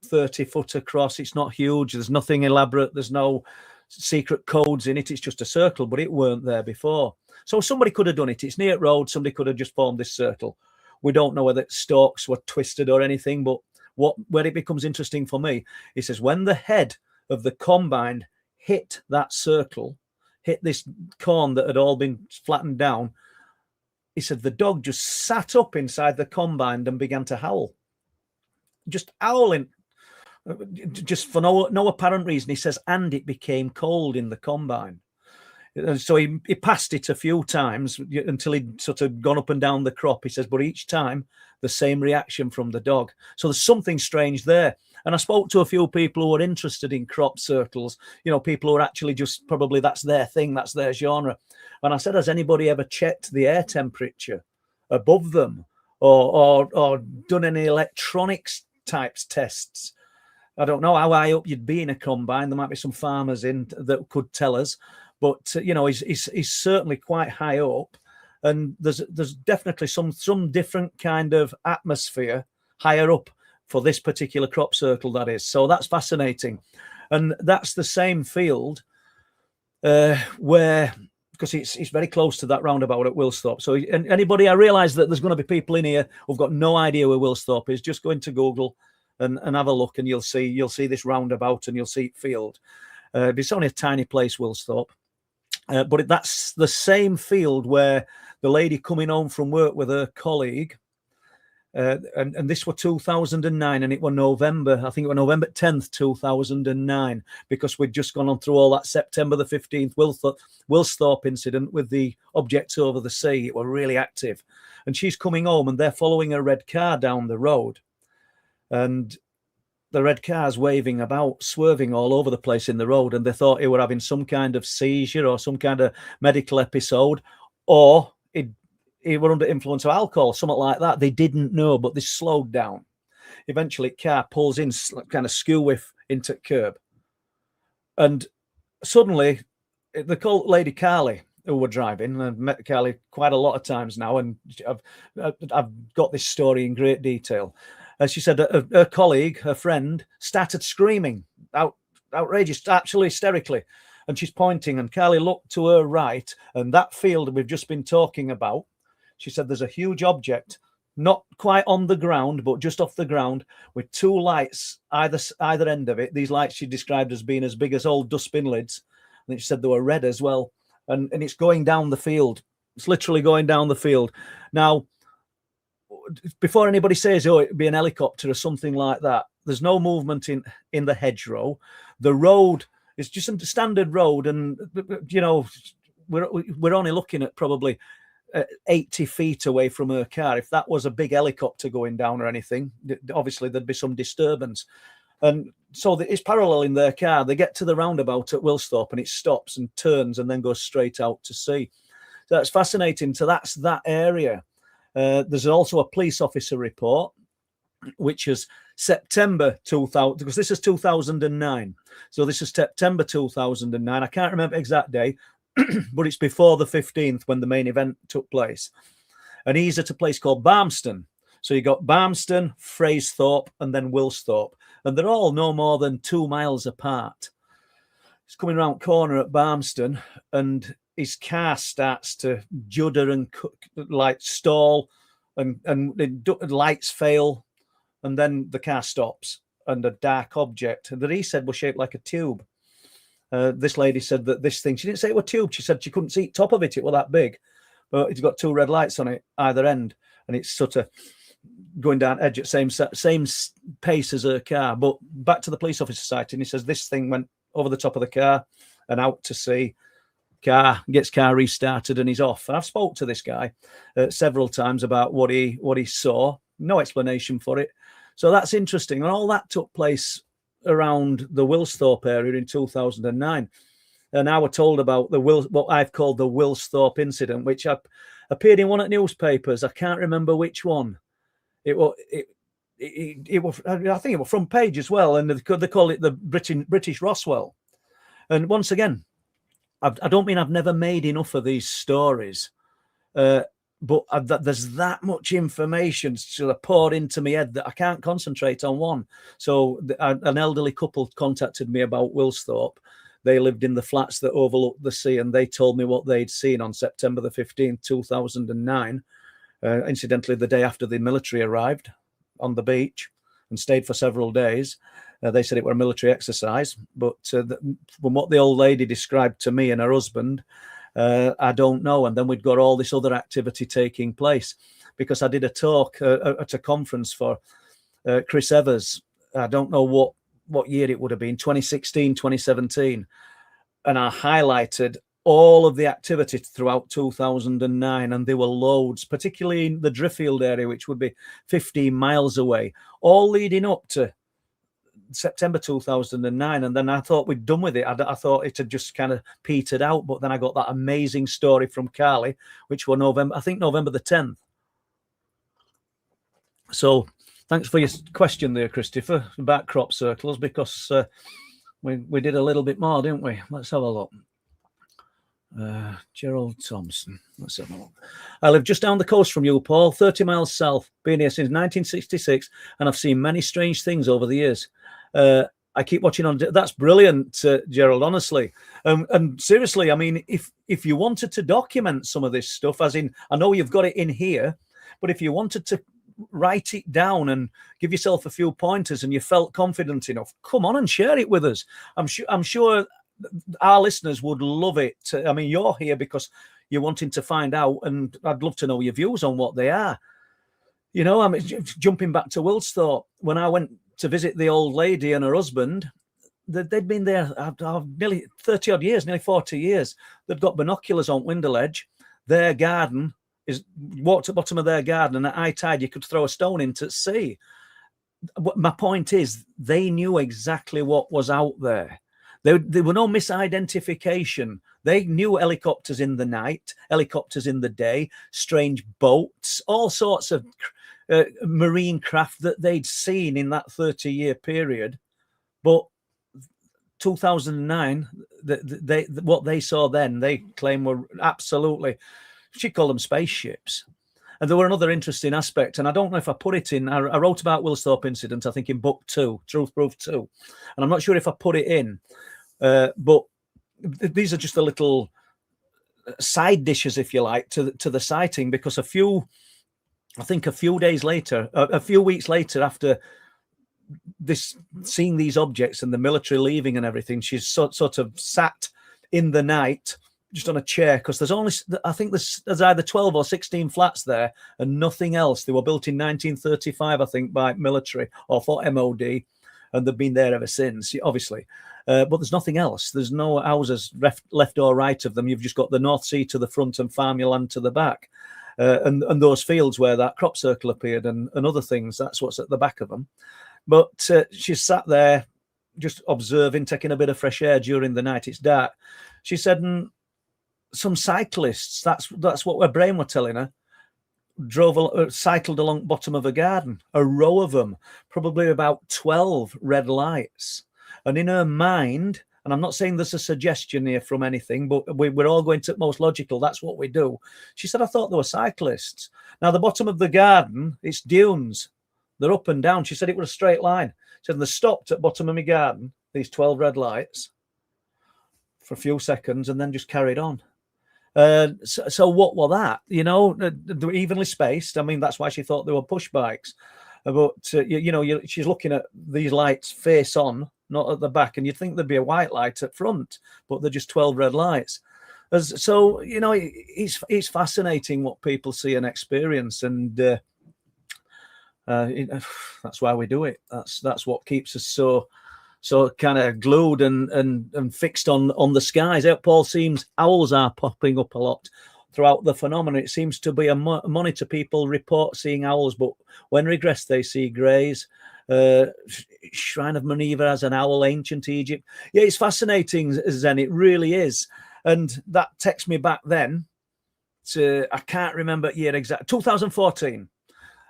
30 foot across. It's not huge. There's nothing elaborate. There's no secret codes in it. It's just a circle, but it weren't there before. So somebody could have done it. It's near road. Somebody could have just formed this circle. We don't know whether stalks were twisted or anything, but where it becomes interesting for me, he says, when the head of the combine hit that circle, hit this corn that had all been flattened down, he said the dog just sat up inside the combine and began to howl. Just howling, just for no apparent reason. He says, and it became cold in the combine. So he passed it a few times until he'd sort of gone up and down the crop. He says, but each time the same reaction from the dog. So there's something strange there. And I spoke to a few people who were interested in crop circles, people who are actually just probably that's their thing, that's their genre. And I said, has anybody ever checked the air temperature above them or done any electronics types tests? I don't know how high up you'd be in a combine. There might be some farmers in that could tell us. But he's certainly quite high up, and there's definitely some different kind of atmosphere higher up for this particular crop circle, that is. So that's fascinating, and that's the same field where, because it's very close to that roundabout at Wilsthorpe. So anybody, I realise that there's going to be people in here who've got no idea where Wilsthorpe is. Just go into Google and have a look, and you'll see this roundabout, and you'll see field. It's only a tiny place, Wilsthorpe. But that's the same field where the lady coming home from work with her colleague, and this was 2009, and it was November, I think it was November 10th, 2009, because we'd just gone on through all that September the 15th Wilsthorpe incident with the objects over the sea. It was really active. And she's coming home, and they're following a red car down the road. And the red car's waving about, swerving all over the place in the road, and they thought he were having some kind of seizure or some kind of medical episode, or he were under influence of alcohol, something like that. They didn't know, but they slowed down. Eventually, car pulls in, kind of skew whiff into curb, and suddenly, they called Lady Carly, who were driving. I've met Carly quite a lot of times now, and I've got this story in great detail. As she said, her colleague, her friend, started screaming, outrageous, actually hysterically. And she's pointing, and Carly looked to her right, and that field we've just been talking about, she said there's a huge object, not quite on the ground, but just off the ground, with two lights either end of it. These lights she described as being as big as old dustbin lids. And she said they were red as well. And it's going down the field. It's literally going down the field. Now, before anybody says, oh, it'd be an helicopter or something like that, There's no movement in the hedgerow. The road is just a standard road, and we're only looking at probably 80 feet away from her car. If that was a big helicopter going down or anything, obviously there'd be some disturbance. And so it's parallel in their car. They get to the roundabout at Wilsthorpe and it stops and turns and then goes straight out to sea. So that's fascinating. So that's that area. There's also a police officer report, which is September 2000, because this is 2009. So this is September 2009. I can't remember the exact day, but it's before the 15th when the main event took place. And he's at a place called Barmston. So you got Barmston, Fraysthorpe, and then Wilsthorpe. And they're all no more than 2 miles apart. He's coming around corner at Barmston, and his car starts to judder and like stall, and the lights fail, and then the car stops, and a dark object that he said was shaped like a tube. This lady said that this thing, she didn't say it was a tube. She said she couldn't see the top of it. It was that big, but it's got 2 red lights on it either end, and it's sort of going down edge at same pace as her car. But back to the police officer sighting, he says this thing went over the top of the car and out to sea. Gets car restarted and he's off. And I've spoke to this guy several times about what he saw. No explanation for it. So that's interesting. And all that took place around the Wilsthorpe area in 2009. And I was told about what I've called the Wilsthorpe incident, which appeared in one of the newspapers. I can't remember which one. It was, I think it was front page as well. And they call it the British Roswell. And once again, I don't mean I've never made enough of these stories, but there's that much information sort of poured into my head that I can't concentrate on one. So an elderly couple contacted me about Wilsthorpe. They lived in the flats that overlooked the sea, and they told me what they'd seen on September the 15th, 2009. Incidentally, the day after the military arrived on the beach and stayed for several days. They said it were a military exercise, but from what the old lady described to me and her husband, I don't know. And then we'd got all this other activity taking place, because I did a talk at a conference for Chris Evers. I don't know what year it would have been, 2016, 2017. And I highlighted all of the activity throughout 2009, and there were loads, particularly in the Driffield area, which would be 15 miles away, all leading up to September 2009. And then I thought we'd done with it. I thought it had just kind of petered out, but then I got that amazing story from Carly, which was November the 10th. So thanks for your question there, Christopher, about crop circles, because we did a little bit more, didn't we? Let's have a look. Gerald Thompson. Let's have a look. I live just down the coast from you, Paul, 30 miles south. Been here since 1966, and I've seen many strange things over the years. I keep watching on. That's brilliant, Gerald. Honestly, and seriously, I mean, if you wanted to document some of this stuff, as in, I know you've got it in here, but if you wanted to write it down and give yourself a few pointers, and you felt confident enough, come on and share it with us. I'm sure our listeners would love it. I mean, you're here because you're wanting to find out, and I'd love to know your views on what they are. You know, I mean, jumping back to Wilsthorpe, when I went to visit the old lady and her husband, they'd been there nearly 30 odd years, nearly 40 years. They'd got binoculars on window ledge. Their garden walked at the bottom of their garden, and at high tide you could throw a stone into sea. My point is, they knew exactly what was out there. There were no misidentification. They knew helicopters in the night, helicopters in the day, strange boats, all sorts of marine craft that they'd seen in that 30-year period. But 2009, what they saw then, they claim were absolutely, she called them spaceships. And there were another interesting aspect, and I don't know if I put it in. I wrote about Wilsthorpe incident, I think, in book 2, Truth Proof 2. And I'm not sure if I put it in. But these are just the little side dishes, if you like, to the sighting, because a few weeks later, after this, seeing these objects and the military leaving and everything, she's sort of sat in the night just on a chair, because I think there's either 12 or 16 flats there and nothing else. They were built in 1935, I think, by military or for MOD. and they've been there ever since, obviously. But there's nothing else. There's no houses left or right of them. You've just got the North Sea to the front and farmland to the back. And those fields where that crop circle appeared and other things, that's what's at the back of them. But she sat there just observing, taking a bit of fresh air during the night. It's dark. She said, some cyclists, that's what her brain were telling her, cycled along the bottom of a garden, a row of them, probably about 12 red lights. And in her mind, and I'm not saying there's a suggestion here from anything, but we're all going to most logical. That's what we do. She said, I thought they were cyclists. Now, the bottom of the garden, it's dunes. They're up and down. She said it was a straight line. She said they stopped at bottom of my garden, these 12 red lights, for a few seconds and then just carried on. So what were that? You know, they were evenly spaced. I mean, that's why she thought they were push bikes. But, she's looking at these lights face on, not at the back, and you'd think there'd be a white light at front, but they're just 12 red lights. So, it's fascinating what people see and experience, and that's why we do it. That's what keeps us so kind of glued and fixed on the skies. Paul, seems owls are popping up a lot throughout the phenomenon. It seems to be a monitor. People report seeing owls, but when regressed, they see greys. Shrine of Minerva has an owl, ancient Egypt. Yeah, it's fascinating, Zen. It really is. And that takes me back then to, I can't remember year exact, 2014.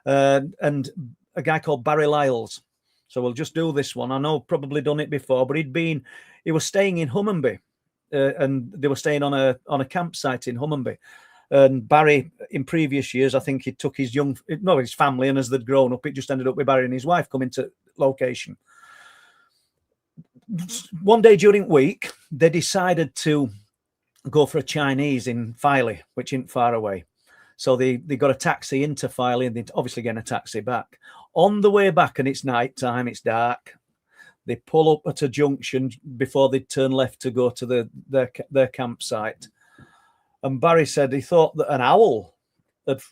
And a guy called Barry Lyles. So we'll just do this one. I know I've probably done it before, but he was staying in Humminby, and they were staying on a campsite in Humminby. And Barry, in previous years, I think he took his family, and as they'd grown up, it just ended up with Barry and his wife coming to location. One day during the week, they decided to go for a Chinese in Filey, which isn't far away. So they got a taxi into Filey, and they obviously getting a taxi back. On the way back, and it's night time, it's dark, they pull up at a junction before they turn left to go to their campsite. And Barry said he thought that an owl had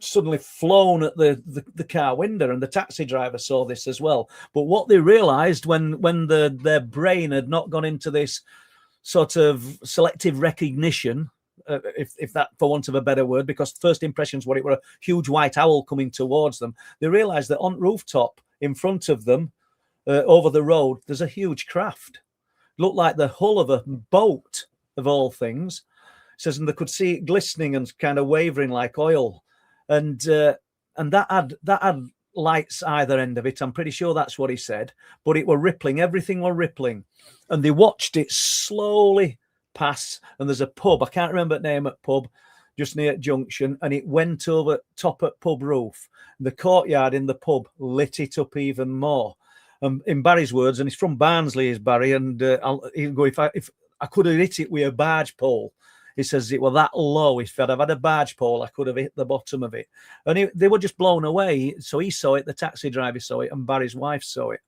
suddenly flown at the car window, and the taxi driver saw this as well. But what they realised when their brain had not gone into this sort of selective recognition, if that, for want of a better word, because first impressions were it were a huge white owl coming towards them. They realised that on rooftop in front of them, over the road, there's a huge craft. Looked like the hull of a boat, of all things. It says, and they could see it glistening and kind of wavering like oil, and that had lights either end of it. I'm pretty sure that's what he said. But it were rippling. Everything were rippling, and they watched it slowly pass, and there's a pub, I can't remember the name at pub, just near junction, and it went over top at pub roof. The courtyard in the pub lit it up even more. In Barry's words, and he's from Barnsley, is Barry, and he'll go, if I could have hit it with a barge pole. He says it was that low. If I'd have had a barge pole, I could have hit the bottom of it. And they were just blown away. So he saw it, the taxi driver saw it, and Barry's wife saw it.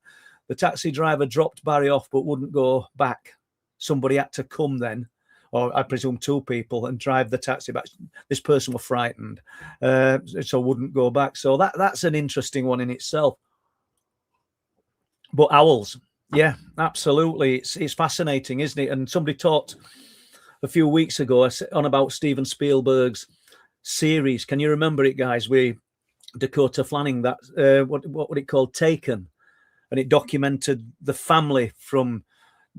The taxi driver dropped Barry off but wouldn't go back. Somebody had to come then, or I presume two people, and drive the taxi back. This person was frightened, so wouldn't go back. So that's an interesting one in itself. But owls, yeah, absolutely. It's fascinating, isn't it? And somebody talked a few weeks ago on about Steven Spielberg's series. Can you remember it, guys? With Dakota Fanning, that what would it called? Taken. And it documented the family from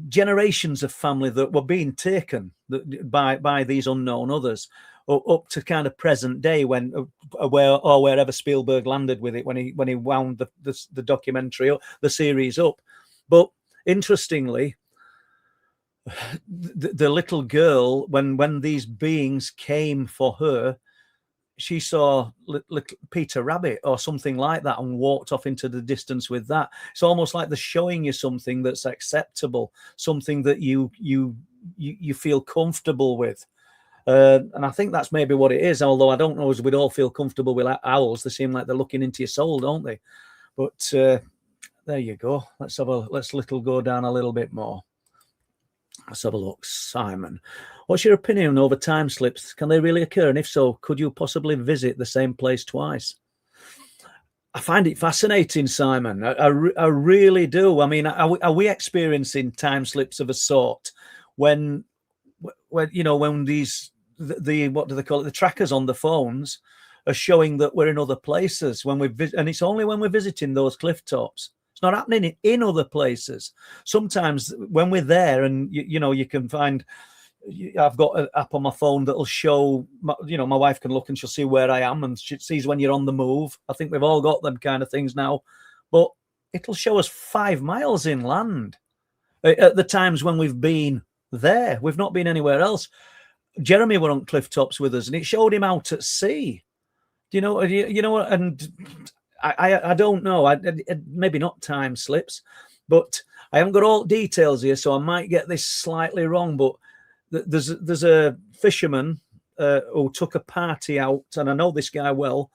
generations of family that were being taken by these unknown others up to kind of present day, when wherever Spielberg landed with it when he wound the documentary up, the series up. But interestingly, the little girl, when these beings came for her, she saw little Peter Rabbit or something like that and walked off into the distance with that. It's almost like they're showing you something that's acceptable, something that you feel comfortable with. And I think that's maybe what it is, although I don't know as we'd all feel comfortable with owls. They seem like they're looking into your soul, don't they? But there you go. Let's little go down a little bit more. Let's have a look. Simon, what's your opinion over time slips? Can they really occur? And if so, could you possibly visit the same place twice? I find it fascinating, Simon. I really do. I mean, are we experiencing time slips of a sort when when these the what do they call it, the trackers on the phones are showing that we're in other places when and it's only when we're visiting those cliff tops. It's not happening in other places. Sometimes when we're there, and you can find. I've got an app on my phone that'll show, my wife can look and she'll see where I am, and she sees when you're on the move. I think we've all got them kind of things now, but it'll show us 5 miles inland at the times when we've been there. We've not been anywhere else. Jeremy were on cliff tops with us, and it showed him out at sea. You know what? And I don't know. Maybe not time slips, but I haven't got all details here, so I might get this slightly wrong, but there's a fisherman who took a party out, and I know this guy well,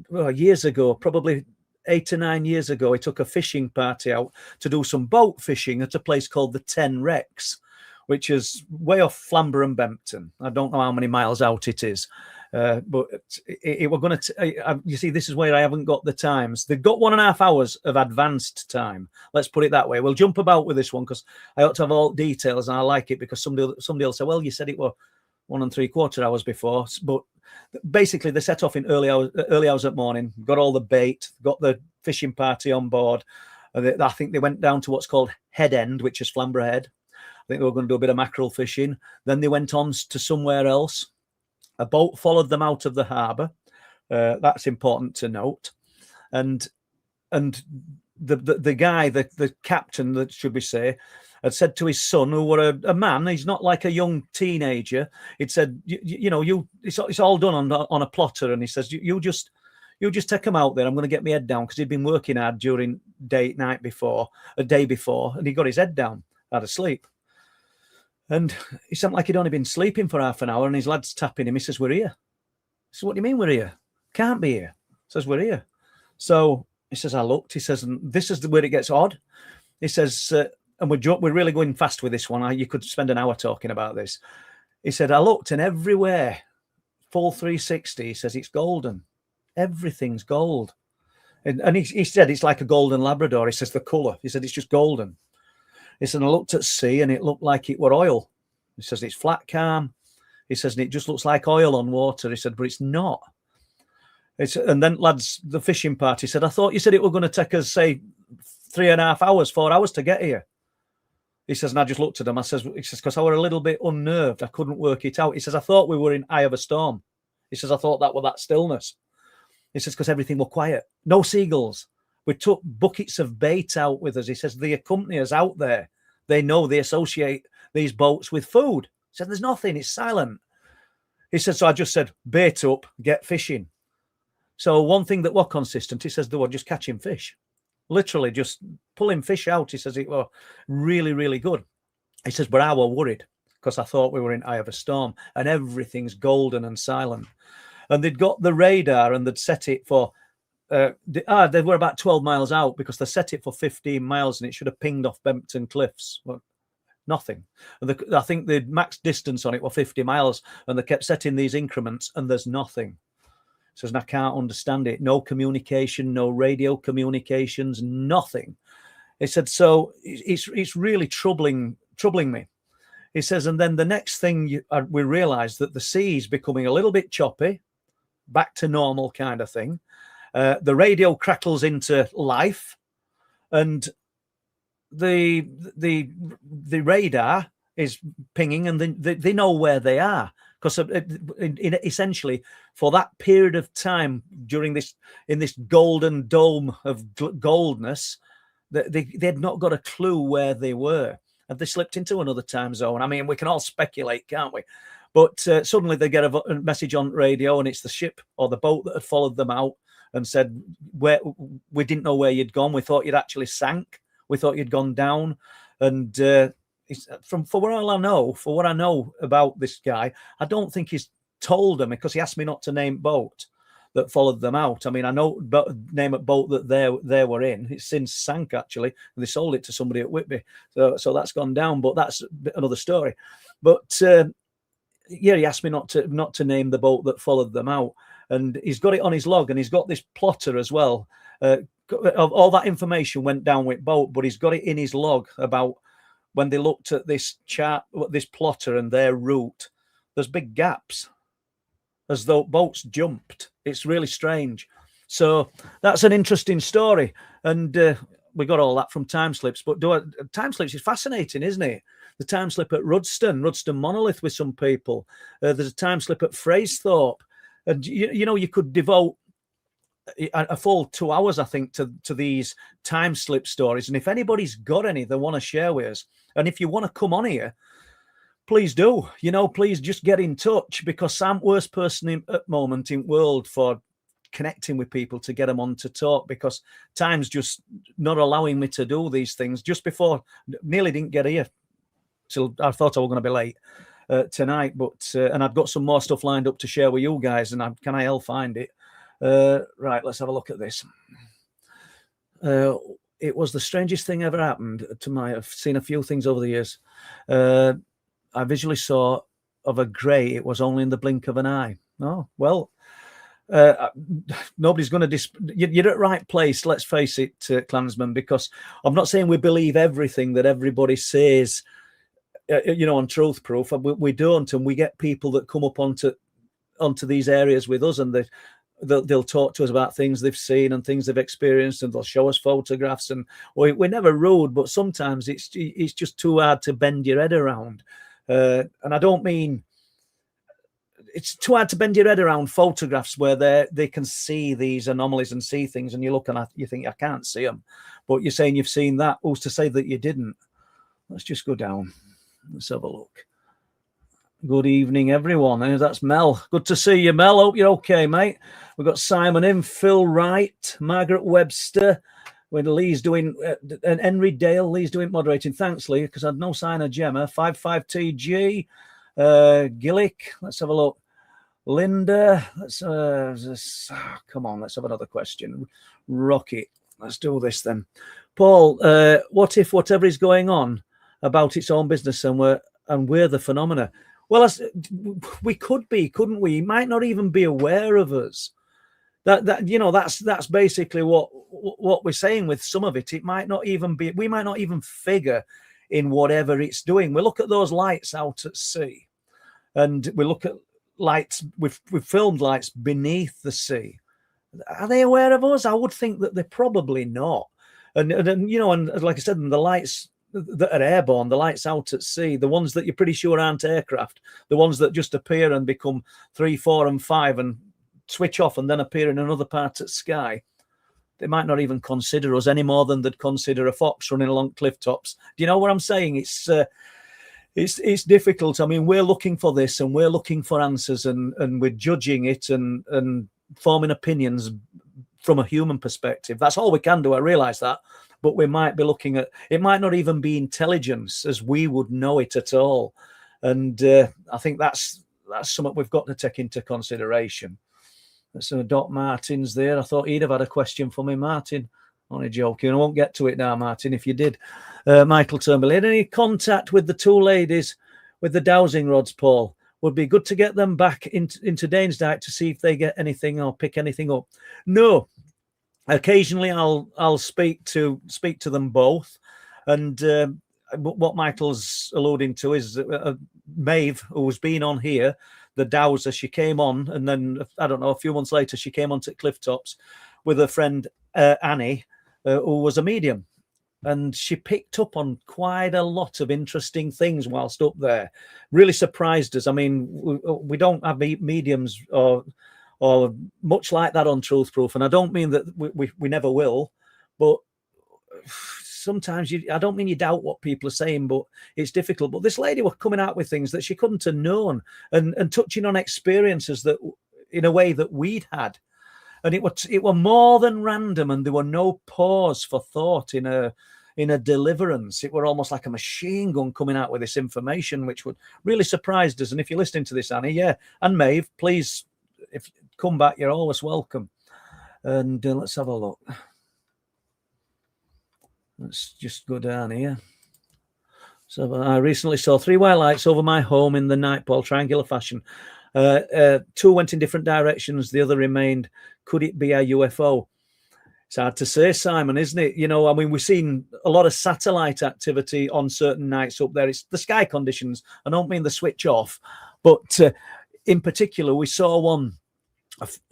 years ago, probably 8 or 9 years ago. He took a fishing party out to do some boat fishing at a place called the 10 Wrecks, which is way off Flamborough and Bempton. I don't know how many miles out it is, but we're going to. You see, this is where I haven't got the times. They've got 1.5 hours of advanced time. Let's put it that way. We'll jump about with this one because I ought to have all details, and I like it because somebody will say, "Well, you said it were 1 3/4 hours before," but basically they set off in early hours at morning. Got all the bait, got the fishing party on board. I think they went down to what's called Head End, which is Flamborough Head. I think they were going to do a bit of mackerel fishing. Then they went on to somewhere else. A boat followed them out of the harbour. That's important to note. And the guy, the captain, that should we say, had said to his son, who were a man, he's not like a young teenager. He'd said, it's all done on a plotter, and he says, you just take him out there. I'm going to get my head down, because he'd been working hard during a day before, and he got his head down, had a sleep. And he sounded like he'd only been sleeping for half an hour, and his lad's tapping him. He says, "We're here." He says, "What do you mean we're here? Can't be here." He says, "We're here." So he says, "I looked." He says, "And this is where it gets odd." He says, and we're really going fast with this one. You could spend an hour talking about this. He said, "I looked, and everywhere, full 360, he says, it's golden. Everything's gold." And he said, it's like a golden Labrador. He says, the colour. He said, it's just golden. He said, I looked at sea, and it looked like it were oil. He says, it's flat calm. He says, and it just looks like oil on water. He said, but it's not. And then, lads, the fishing party said, I thought you said it were going to take us, say, 3.5 hours, 4 hours to get here. He says, and I just looked at him. He says, because I were a little bit unnerved. I couldn't work it out. He says, I thought we were in eye of a storm. He says, I thought that were that stillness. He says, because everything were quiet. No seagulls. We took buckets of bait out with us. He says, the company is out there. They know, they associate these boats with food. He said, there's nothing. It's silent. He said, so I just said, bait up, get fishing. So one thing that was consistent, he says, they were just catching fish. Literally just pulling fish out. He says, it was really, really good. He says, but I were worried because I thought we were in eye of a storm and everything's golden and silent. And they'd got the radar and they'd set it for... they were about 12 miles out because they set it for 15 miles and it should have pinged off Bempton Cliffs. Well, nothing. And I think the max distance on it were 50 miles, and they kept setting these increments, and there's nothing. Says, and I can't understand it. No communication, no radio communications, nothing. He said, so it's really troubling me. He says, and then the next thing we realised that the sea's becoming a little bit choppy, back to normal kind of thing. The radio crackles into life, and the radar is pinging, and they know where they are, because essentially for that period of time in this golden dome of goldness, they'd not got a clue where they were, and they slipped into another time zone. I mean, we can all speculate, can't we? But suddenly they get a message on radio, and it's the ship or the boat that had followed them out and said, we didn't know where you'd gone. We thought you'd actually sank. We thought you'd gone down. And for what I know about this guy, I don't think he's told them, because he asked me not to name boat that followed them out. I mean, I know name a boat that they were in. It's since sank, actually, and they sold it to somebody at Whitby. So that's gone down, but that's another story. But yeah, he asked me not to name the boat that followed them out. and he's got it on his log, and he's got this plotter as well. All that information went down with boat, but he's got it in his log about when they looked at this chart, this plotter and their route. There's big gaps, as though boats jumped. It's really strange. So that's an interesting story, and we got all that from time slips. But time slips is fascinating, isn't it? The time slip at Rudston Monolith with some people. There's a time slip at Fraysthorpe, and you know, you could devote a full 2 hours, I think, to these time slip stories. And if anybody's got any they want to share with us, and if you want to come on here, please do. You know, please just get in touch, because I'm worst person at the moment in world for connecting with people to get them on to talk, because time's just not allowing me to do these things. Just before, nearly didn't get here till I thought I was going to be late tonight, but and I've got some more stuff lined up to share with you guys, and can I hell find it? Right, let's have a look at this. It was the strangest thing ever happened to my. I've seen a few things over the years. I visually saw of a grey. It was only in the blink of an eye. Oh, well, nobody's going to you're at the right place, let's face it, clansmen, because I'm not saying we believe everything that everybody says, you know, on Truth Proof. We don't, and we get people that come up onto these areas with us, and they'll talk to us about things they've seen and things they've experienced, and they'll show us photographs, and we're never rude, but sometimes it's just too hard to bend your head around. And I don't mean it's too hard to bend your head around photographs where they can see these anomalies and see things, and you look and you think, I can't see them, but you're saying you've seen that. Who's to say that you didn't? Let's just go down. Let's have a look. Good evening, everyone. And that's Mel. Good to see you, Mel. Hope you're okay, mate. We've got Simon in, Phil Wright, Margaret Webster. When Lee's doing, and Henry Dale, Lee's doing moderating. Thanks, Lee, because I had no sign of Gemma. 55TG, Gillick. Let's have a look. Linda. Come on, let's have another question. Rocket. Let's do this then. Paul, what if whatever is going on about its own business and we're the phenomena? Well, we could be, couldn't we? He might not even be aware of us. That you know, that's basically what we're saying with some of it. It might not even be. We might not even figure in whatever it's doing. We look at those lights out at sea, and we look at lights. We've filmed lights beneath the sea. Are they aware of us? I would think that they're probably not. And you know, and like I said, the lights that are airborne, the lights out at sea, the ones that you're pretty sure aren't aircraft, the ones that just appear and become 3, 4, and 5 and switch off and then appear in another part of the sky. They might not even consider us any more than they'd consider a fox running along cliff tops. Do you know what I'm saying? It's difficult. I mean, we're looking for this and we're looking for answers, and we're judging it and forming opinions from a human perspective. That's all we can do. I realize that. But we might be looking at, it might not even be intelligence as we would know it at all. And I think that's something we've got to take into consideration. So Doc Martin's there. I thought he'd have had a question for me, Martin. Only joking. I won't get to it now, Martin, if you did. Michael Turnbull, had any contact with the two ladies with the dowsing rods, Paul? Would be good to get them back into Danesdyke to see if they get anything or pick anything up. No. Occasionally, I'll speak to them both, and what Michael's alluding to is Maeve, who's been on here, the dowser. She came on, and then I don't know, a few months later, she came onto cliff tops with her friend Annie, who was a medium, and she picked up on quite a lot of interesting things whilst up there. Really surprised us. I mean, we don't have mediums or much like that on Truth Proof, and I don't mean that we never will, but sometimes I don't mean you doubt what people are saying, but it's difficult. But this lady was coming out with things that she couldn't have known, and touching on experiences that in a way that we'd had, and it were more than random, and there were no pause for thought in a deliverance. It were almost like a machine gun coming out with this information, which would really surprised us. And if you're listening to this, Annie, yeah, and Maeve, please, if come back, you're always welcome. And let's have a look. Let's just go down here. So I recently saw 3 white lights over my home in the night, Paul, triangular fashion. Two went in different directions. The other remained. Could it be a UFO? It's hard to say, Simon, isn't it? You know, I mean, we've seen a lot of satellite activity on certain nights up there. It's the sky conditions. I don't mean the switch off, but in particular, we saw one,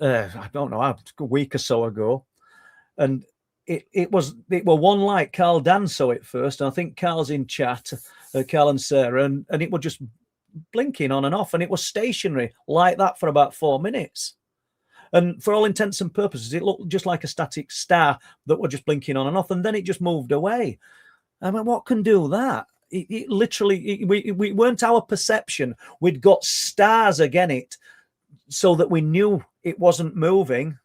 I don't know, a week or so ago, and it was one light. Carl Dan saw it first, and I think Carl's in chat, Carl and Sarah, and it was just blinking on and off, and it was stationary like that for about 4 minutes. And for all intents and purposes, it looked just like a static star that were just blinking on and off, and then it just moved away. I mean, what can do that? It literally, we weren't our perception. We'd got stars again it, so that we knew it wasn't moving.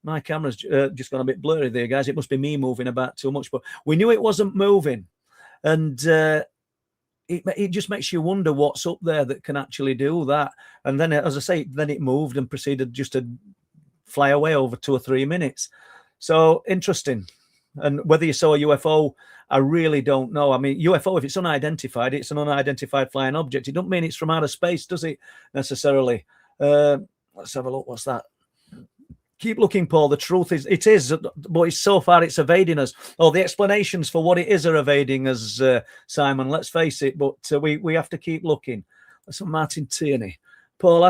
My camera's just gone a bit blurry there, guys. It must be me moving about too much, but we knew it wasn't moving. And it just makes you wonder what's up there that can actually do that. And then, as I say, then it moved and proceeded just to fly away over 2 or 3 minutes. So interesting. And whether you saw a UFO, I really don't know. I mean, UFO, if it's unidentified, it's an unidentified flying object. It doesn't mean it's from outer space, does it, necessarily? Let's have a look. What's that? Keep looking, Paul. The truth is, it is, but it's so far it's evading us. Oh, the explanations for what it is are evading us, Simon. Let's face it, but we have to keep looking. That's Martin Tierney. Paul,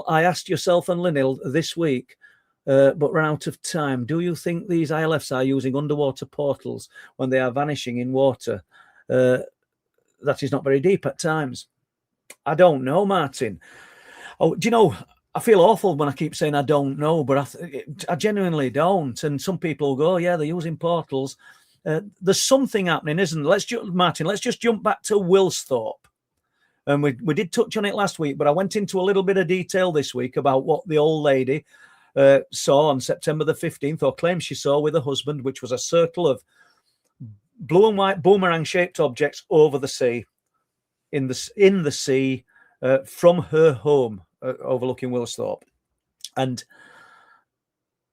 I asked yourself and Linnell this week, but ran out of time. Do you think these ILFs are using underwater portals when they are vanishing in water? That is not very deep at times. I don't know, Martin. Oh, do you know, I feel awful when I keep saying I don't know, but I genuinely don't. And some people go, yeah, they're using portals. There's something happening, isn't there? Martin, let's just jump back to Wilsthorpe. And we did touch on it last week, but I went into a little bit of detail this week about what the old lady saw on September the 15th, or claims she saw with her husband, which was a circle of blue and white boomerang-shaped objects over the sea, in the sea, from her home overlooking Wilsthorpe. And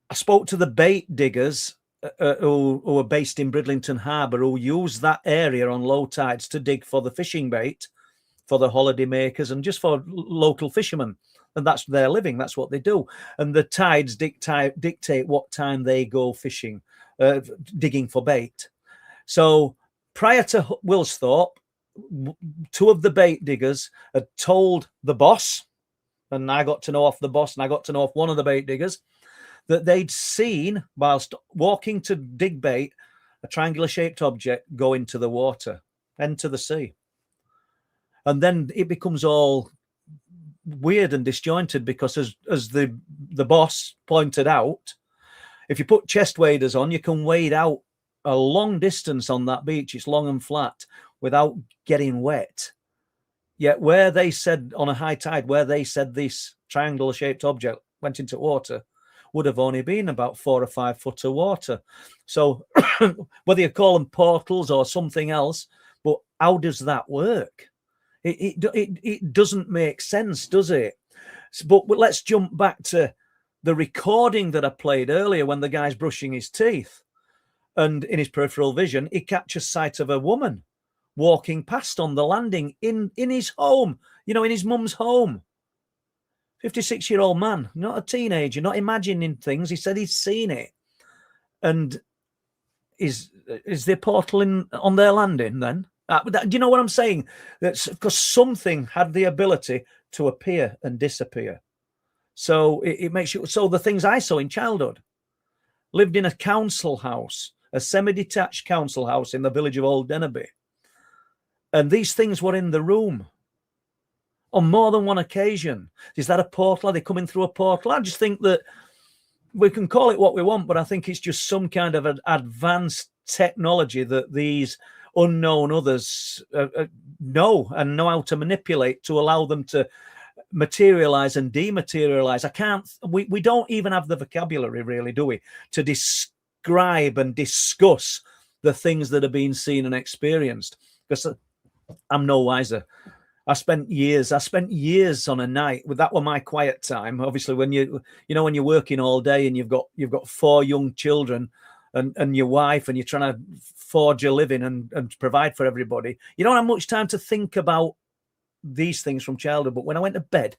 I spoke to the bait diggers who are based in Bridlington Harbour, who use that area on low tides to dig for the fishing bait, for the holiday makers, and just for local fishermen. And that's their living. That's what they do. And the tides dictate what time they go fishing, digging for bait. So prior to Wilsthorpe, 2 of the bait diggers had told the boss, and I got to know off the boss, and I got to know off one of the bait diggers, that they'd seen, whilst walking to dig bait, a triangular-shaped object go into the water, enter the sea. And then it becomes all weird and disjointed, because as the boss pointed out, if you put chest waders on, you can wade out a long distance on that beach. It's long and flat without getting wet. Yet where they said on a high tide, where they said this triangular-shaped object went into water, would have only been about 4 or 5 foot of water. So whether you call them portals or something else, but how does that work? It doesn't make sense, does it? But let's jump back to the recording that I played earlier when the guy's brushing his teeth. And in his peripheral vision, he captures sight of a woman walking past on the landing in his home, in his mum's home. 56-year-old man, not a teenager, not imagining things. He said he's seen it. And is there portal on their landing then? Do you know what I'm saying? That's because something had the ability to appear and disappear. So it makes you. So the things I saw in childhood, lived in a council house, a semi-detached council house in the village of Old Dennerby, and these things were in the room on more than one occasion. Is that a portal? Are they coming through a portal? I just think that we can call it what we want, but I think it's just some kind of an advanced technology that these unknown others know how to manipulate to allow them to materialize and dematerialize. We don't even have the vocabulary, really, do we, to describe and discuss the things that are being seen and experienced, because I'm no wiser. I spent years on a night. That were my quiet time. Obviously, when when you're working all day and you've got 4 young children and your wife, and you're trying to forge a living and provide for everybody, you don't have much time to think about these things from childhood, but when I went to bed,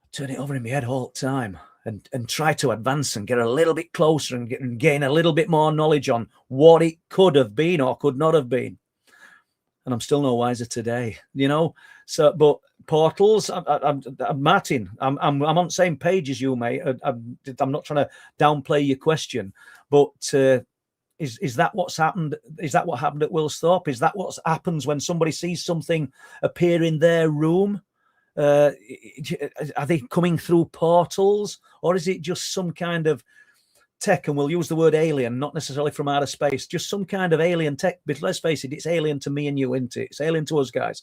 I turn it over in my head all the time and try to advance and get a little bit closer and gain a little bit more knowledge on what it could have been or could not have been. And I'm still no wiser today, you know. So, but portals, I'm Martin, I'm on the same page as you, mate. I'm not trying to downplay your question, but is that what's happened? Is that what happened at Woolsthorpe? Is that what happens when somebody sees something appear in their room? Are they coming through portals, or is it just some kind of tech? And we'll use the word alien, not necessarily from outer space, just some kind of alien tech. But let's face it, it's alien to me and you, isn't it? It's alien to us guys.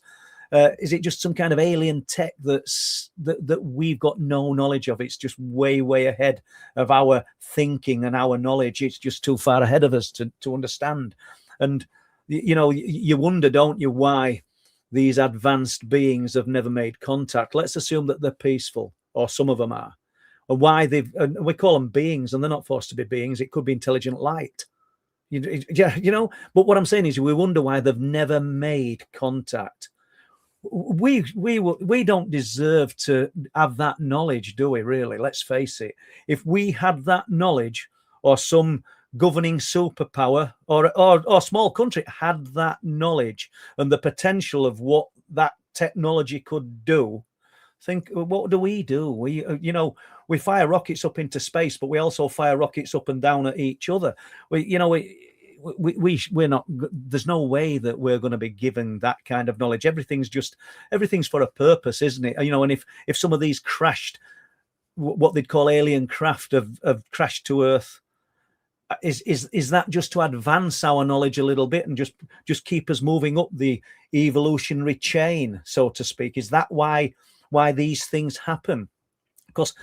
Is it just some kind of alien tech that we've got no knowledge of? It's just way ahead of our thinking and our knowledge. It's just too far ahead of us to understand. And, you know, you wonder, don't you, why these advanced beings have never made contact. Let's assume that they're peaceful, or some of them are. And why and we call them beings, and they're not forced to be beings. It could be intelligent light. Yeah, you know, but what I'm saying is we wonder why they've never made contact. We don't deserve to have that knowledge, do we, really? Let's face it. If we had that knowledge, or some governing superpower or small country had that knowledge and the potential of what that technology could do, think, what do? We, you know, we fire rockets up into space, but we also fire rockets up and down at each other. We're not, there's no way that we're going to be given that kind of knowledge. Everything's for a purpose, isn't it? You know, and if some of these crashed, what they'd call alien craft have crashed to Earth, is that just to advance our knowledge a little bit and just keep us moving up the evolutionary chain, so to speak? Is that why these things happen? Because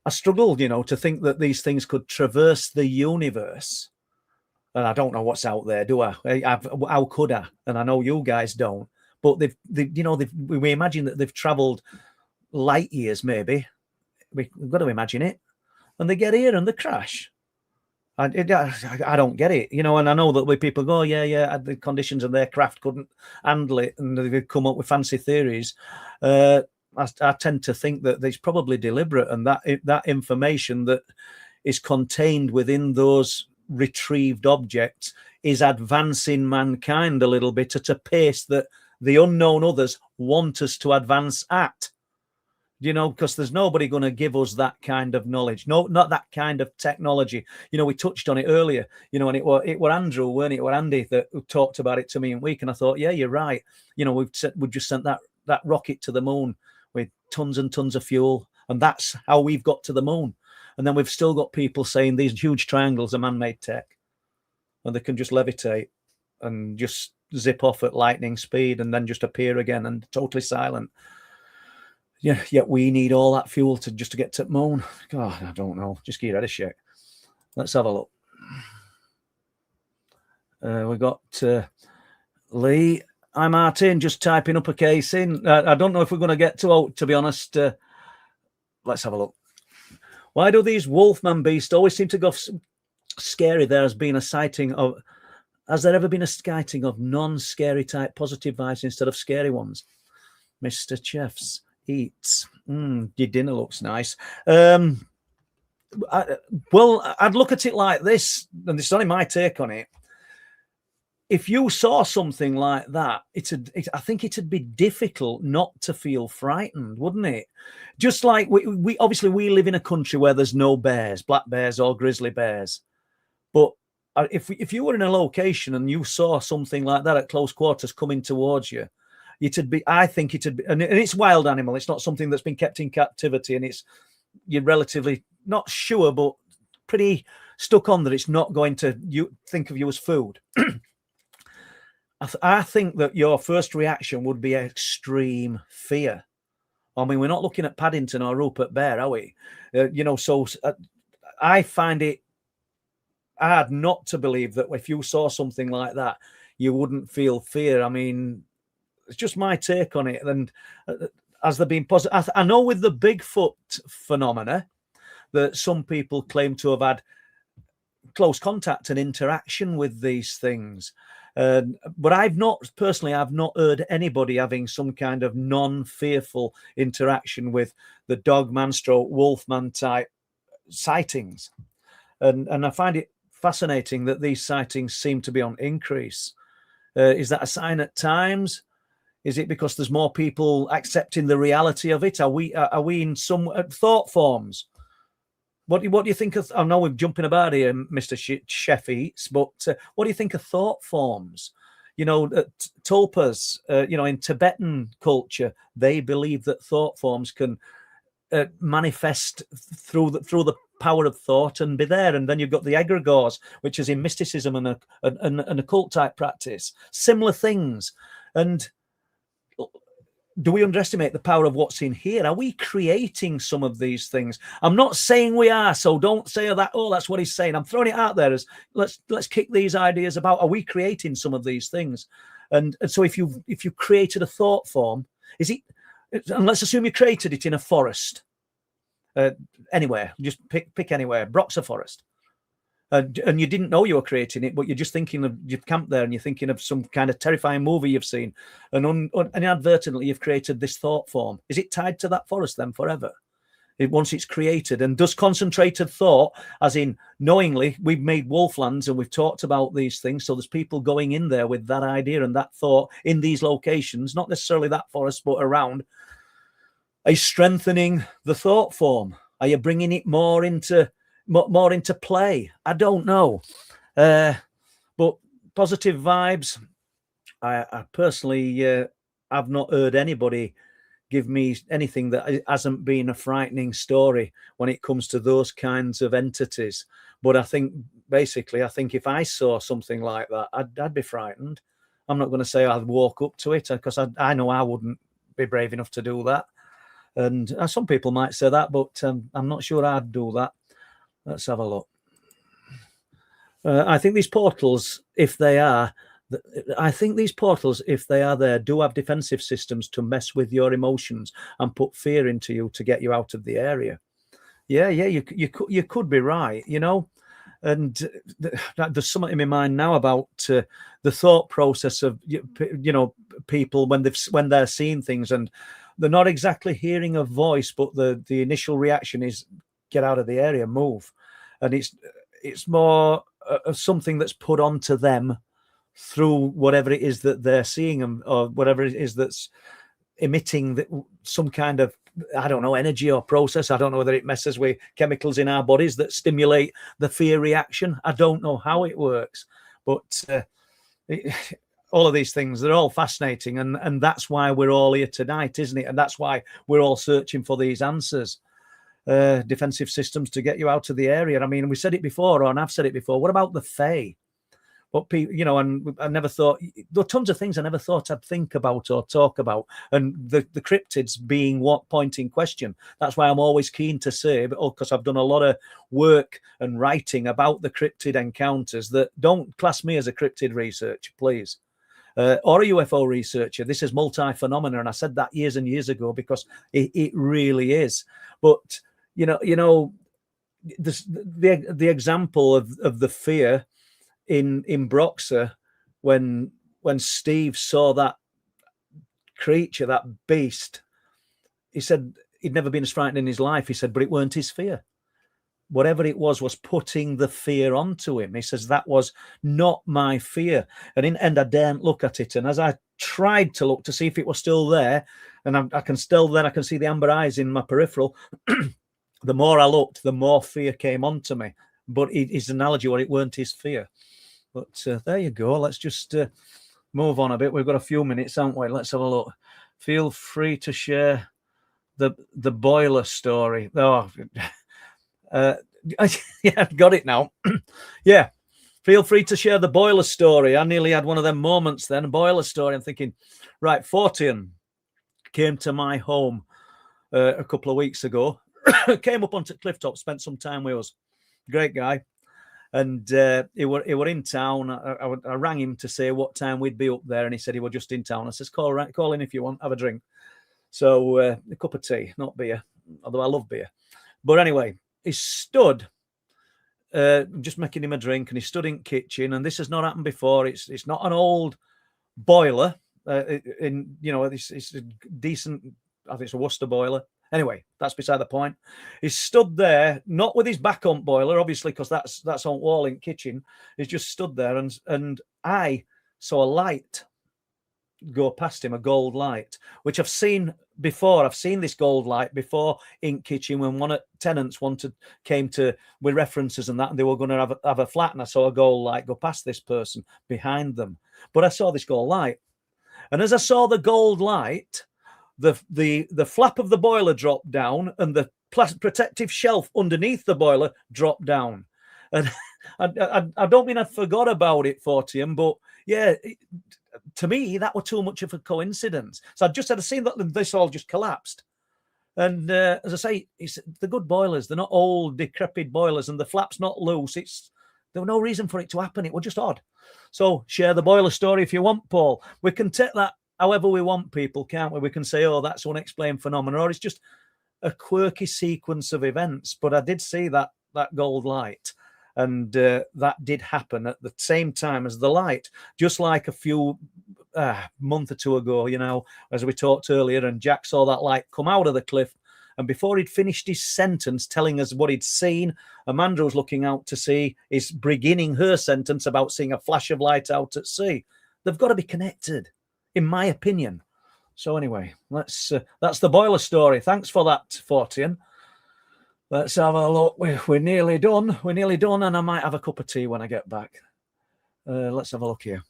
I struggle, you know, to think that these things could traverse the universe. And I don't know what's out there, do I? How could I? And I know you guys don't. But we imagine that they've travelled light years, maybe. We've got to imagine it. And they get here and they crash. I don't get it, you know. And I know that when people go, yeah, the conditions of their craft couldn't handle it, and they come up with fancy theories. I tend to think that it's probably deliberate, and that information that is contained within those retrieved objects is advancing mankind a little bit at a pace that the unknown others want us to advance at. You know, because there's nobody going to give us that kind of knowledge. No, not that kind of technology. You know, we touched on it earlier, you know, and it were Andrew, weren't it? It were Andy that talked about it to me in week. And I thought, yeah, you're right. You know, we've just sent that rocket to the moon with tons and tons of fuel. And that's how we've got to the moon. And then we've still got people saying these huge triangles are man-made tech. And they can just levitate and just zip off at lightning speed and then just appear again and totally silent. Yeah, yet we need all that fuel to get to the moon. God, I don't know. Just get your head a shake. Let's have a look. We got Lee. Hi, Martin. Just typing up a case in. I don't know if we're going to get to be honest. Let's have a look. Why do these Wolfman beasts always seem to go scary? There has been a sighting of... Has there ever been a sighting of non-scary type positive vibes instead of scary ones? Mr. Chefs eats. Your dinner looks nice. Well, I'd look at it like this, and this is only my take on it. If you saw something like that, I think it'd be difficult not to feel frightened, wouldn't it? Just like we obviously we live in a country where there's no bears, black bears or grizzly bears. But if you were in a location and you saw something like that at close quarters coming towards you, I think it'd be, and it's wild animal. It's not something that's been kept in captivity, and you're relatively not sure, but pretty stuck on that it's not going to think of you as food. I think that your first reaction would be extreme fear. I mean, we're not looking at Paddington or Rupert Bear, are we? So I find it hard not to believe that if you saw something like that, you wouldn't feel fear. I mean, it's just my take on it. And has there been positive? I know with the Bigfoot phenomena that some people claim to have had close contact and interaction with these things. But I've not heard anybody having some kind of non-fearful interaction with the dogman stroke wolfman type sightings. And I find it fascinating that these sightings seem to be on increase. Is that a sign at times? Is it because there's more people accepting the reality of it? Are we in some thought forms? What do you think of? I know we're jumping about here, Mr. Chef Eats, but what do you think of thought forms? Tulpas, in Tibetan culture, they believe that thought forms can manifest through the power of thought and be there. And then you've got the egregores, which is in mysticism and an occult type practice. Similar things. And do we underestimate the power of what's in here? Are we creating some of these things? I'm not saying we are, so don't say that. Oh, that's what he's saying. I'm throwing it out there as let's kick these ideas about. Are we creating some of these things? And so if you created a thought form, is it? And let's assume you created it in a forest, anywhere. Just pick anywhere. Broxer Forest. And you didn't know you were creating it, but you're just thinking of, you've camped there and you're thinking of some kind of terrifying movie you've seen, and inadvertently you've created this thought form. Is it tied to that forest then forever? Once it's created, and does concentrated thought, as in knowingly, we've made Wolflands and we've talked about these things, so there's people going in there with that idea and that thought in these locations, not necessarily that forest, but around. Are you strengthening the thought form? Are you bringing it more into play? I don't know, but positive vibes. I personally I've not heard anybody give me anything that hasn't been a frightening story when it comes to those kinds of entities. But I think if I saw something like that, I'd be frightened. I'm not going to say I'd walk up to it, because I know I wouldn't be brave enough to do that. And some people might say that, but I'm not sure I'd do that. Let's have a look. I think these portals, if they are there, do have defensive systems to mess with your emotions and put fear into you to get you out of the area. Yeah, you could be right, And there's something in my mind now about the thought process of people when they're seeing things and they're not exactly hearing a voice, but the initial reaction is get out of the area, move, and it's more something that's put onto them through whatever it is that they're seeing, or whatever it is that's emitting some kind of, I don't know, energy or process. I don't know whether it messes with chemicals in our bodies that stimulate the fear reaction. I don't know how it works, but all of these things, they're all fascinating, and that's why we're all here tonight, isn't it? And that's why we're all searching for these answers. Defensive systems to get you out of the area. I mean, we said it before, and I've said it before. What about the Fae? What people, and I never thought, there are tons of things I never thought I'd think about or talk about, and the cryptids being what point in question. That's why I'm always keen to say, because I've done a lot of work and writing about the cryptid encounters, that don't class me as a cryptid researcher, please. Or a UFO researcher. This is multi-phenomena, and I said that years and years ago because it really is. But the example of the fear in Broxer when Steve saw that creature, that beast, he said he'd never been as frightened in his life. He said, but it weren't his fear. Whatever it was putting the fear onto him. He says, that was not my fear. And in the end, I daren't look at it. And as I tried to look to see if it was still there, and I can see the amber eyes in my peripheral, the more I looked, the more fear came onto me. But his analogy was it weren't his fear. But there you go. Let's just move on a bit. We've got a few minutes, haven't we? Let's have a look. Feel free to share the boiler story. Oh, yeah, I've got it now. Yeah, feel free to share the boiler story. I nearly had one of them moments then, a boiler story. I'm thinking, right, Fortean came to my home a couple of weeks ago. Came up onto Clifftop, spent some time with us. Great guy. And he were in town. I rang him to say what time we'd be up there, and he said he were just in town. I says, call in if you want, have a drink. So a cup of tea, not beer, although I love beer. But anyway, he stood just making him a drink, and he stood in the kitchen, and this has not happened before. It's not an old boiler. It's a decent, I think it's a Worcester boiler. Anyway, that's beside the point. He's stood there, not with his back on boiler, obviously, because that's on wall in kitchen. He's just stood there, and I saw a light go past him, a gold light, which I've seen before. I've seen this gold light before in kitchen when one of tenants came to with references and that, and they were going to have a flat, and I saw a gold light go past this person behind them. But I saw this gold light, and as I saw the gold light, the flap of the boiler dropped down, and the protective shelf underneath the boiler dropped down. And I don't mean I forgot about it, Fortian, but yeah, to me, that was too much of a coincidence. So I just had seen that this all just collapsed. And as I say, they're good boilers. They're not old, decrepit boilers, and the flap's not loose. There was no reason for it to happen. It was just odd. So share the boiler story if you want, Paul. We can take that however we want, people, can't we? We can say, oh, that's unexplained phenomena, or it's just a quirky sequence of events. But I did see that gold light. And that did happen at the same time as the light, just like a few month or two ago, as we talked earlier, and Jack saw that light come out of the cliff. And before he'd finished his sentence telling us what he'd seen, Amanda was looking out to sea, is beginning her sentence about seeing a flash of light out at sea. They've got to be connected, in my opinion. So anyway, that's the boiler story. Thanks for that, Fortian. Let's have a look. We're nearly done. And I might have a cup of tea when I get back. Let's have a look here.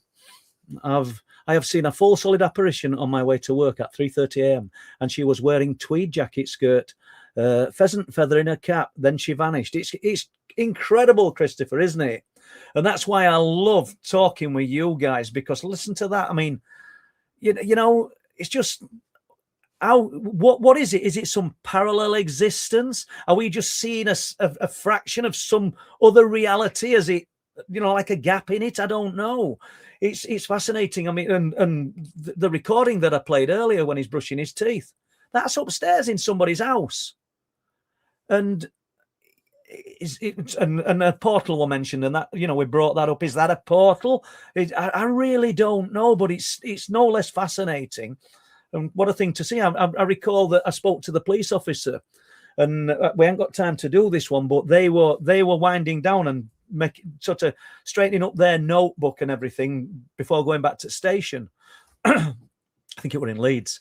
I have seen a full solid apparition on my way to work at 3:30 a.m. and she was wearing tweed jacket skirt, pheasant feather in her cap. Then she vanished. It's incredible, Christopher, isn't it? And that's why I love talking with you guys, because listen to that. I mean, it's just. What is it? Is it some parallel existence? Are we just seeing a fraction of some other reality? Is it, like a gap in it? I don't know. It's fascinating. I mean, and the recording that I played earlier when he's brushing his teeth, that's upstairs in somebody's house. And and a portal were mentioned, and that, we brought that up. Is that a portal? I really don't know, but it's no less fascinating. And what a thing to see. I recall that I spoke to the police officer, and we ain't got time to do this one, but they were winding down and sort of straightening up their notebook and everything before going back to the station. I think it were in Leeds.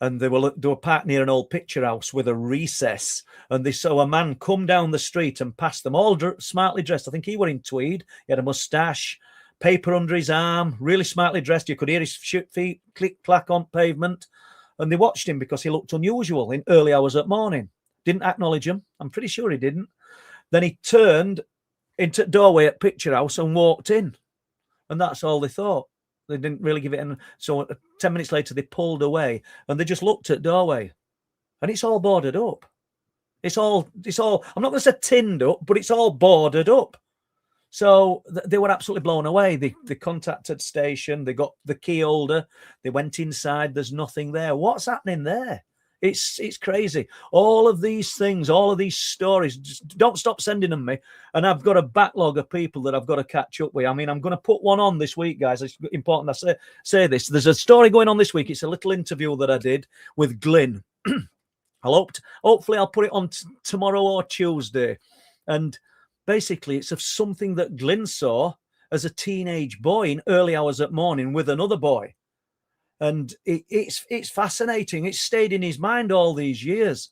And they were parked near an old picture house with a recess, and they saw a man come down the street and past them, all smartly dressed. I think he were in tweed. He had a moustache, paper under his arm, really smartly dressed. You could hear his feet click-clack on pavement. And they watched him because he looked unusual in early hours at morning. Didn't acknowledge him. I'm pretty sure he didn't. Then he turned into the doorway at picture house and walked in. And that's all they thought. They didn't really give it in. So 10 minutes later, they pulled away and they just looked at doorway. And it's all boarded up. It's all, I'm not going to say tinned up, but it's all boarded up. So they were absolutely blown away. They contacted station. They got the key holder. They went inside. There's nothing there. What's happening there? It's crazy. All of these things, all of these stories, just don't stop sending them me. And I've got a backlog of people that I've got to catch up with. I mean, I'm going to put one on this week, guys. It's important I say this. There's a story going on this week. It's a little interview that I did with Glyn. Hopefully I'll put it on tomorrow or Tuesday. And basically, it's of something that Glyn saw as a teenage boy in early hours at morning with another boy. And it's fascinating. It's stayed in his mind all these years,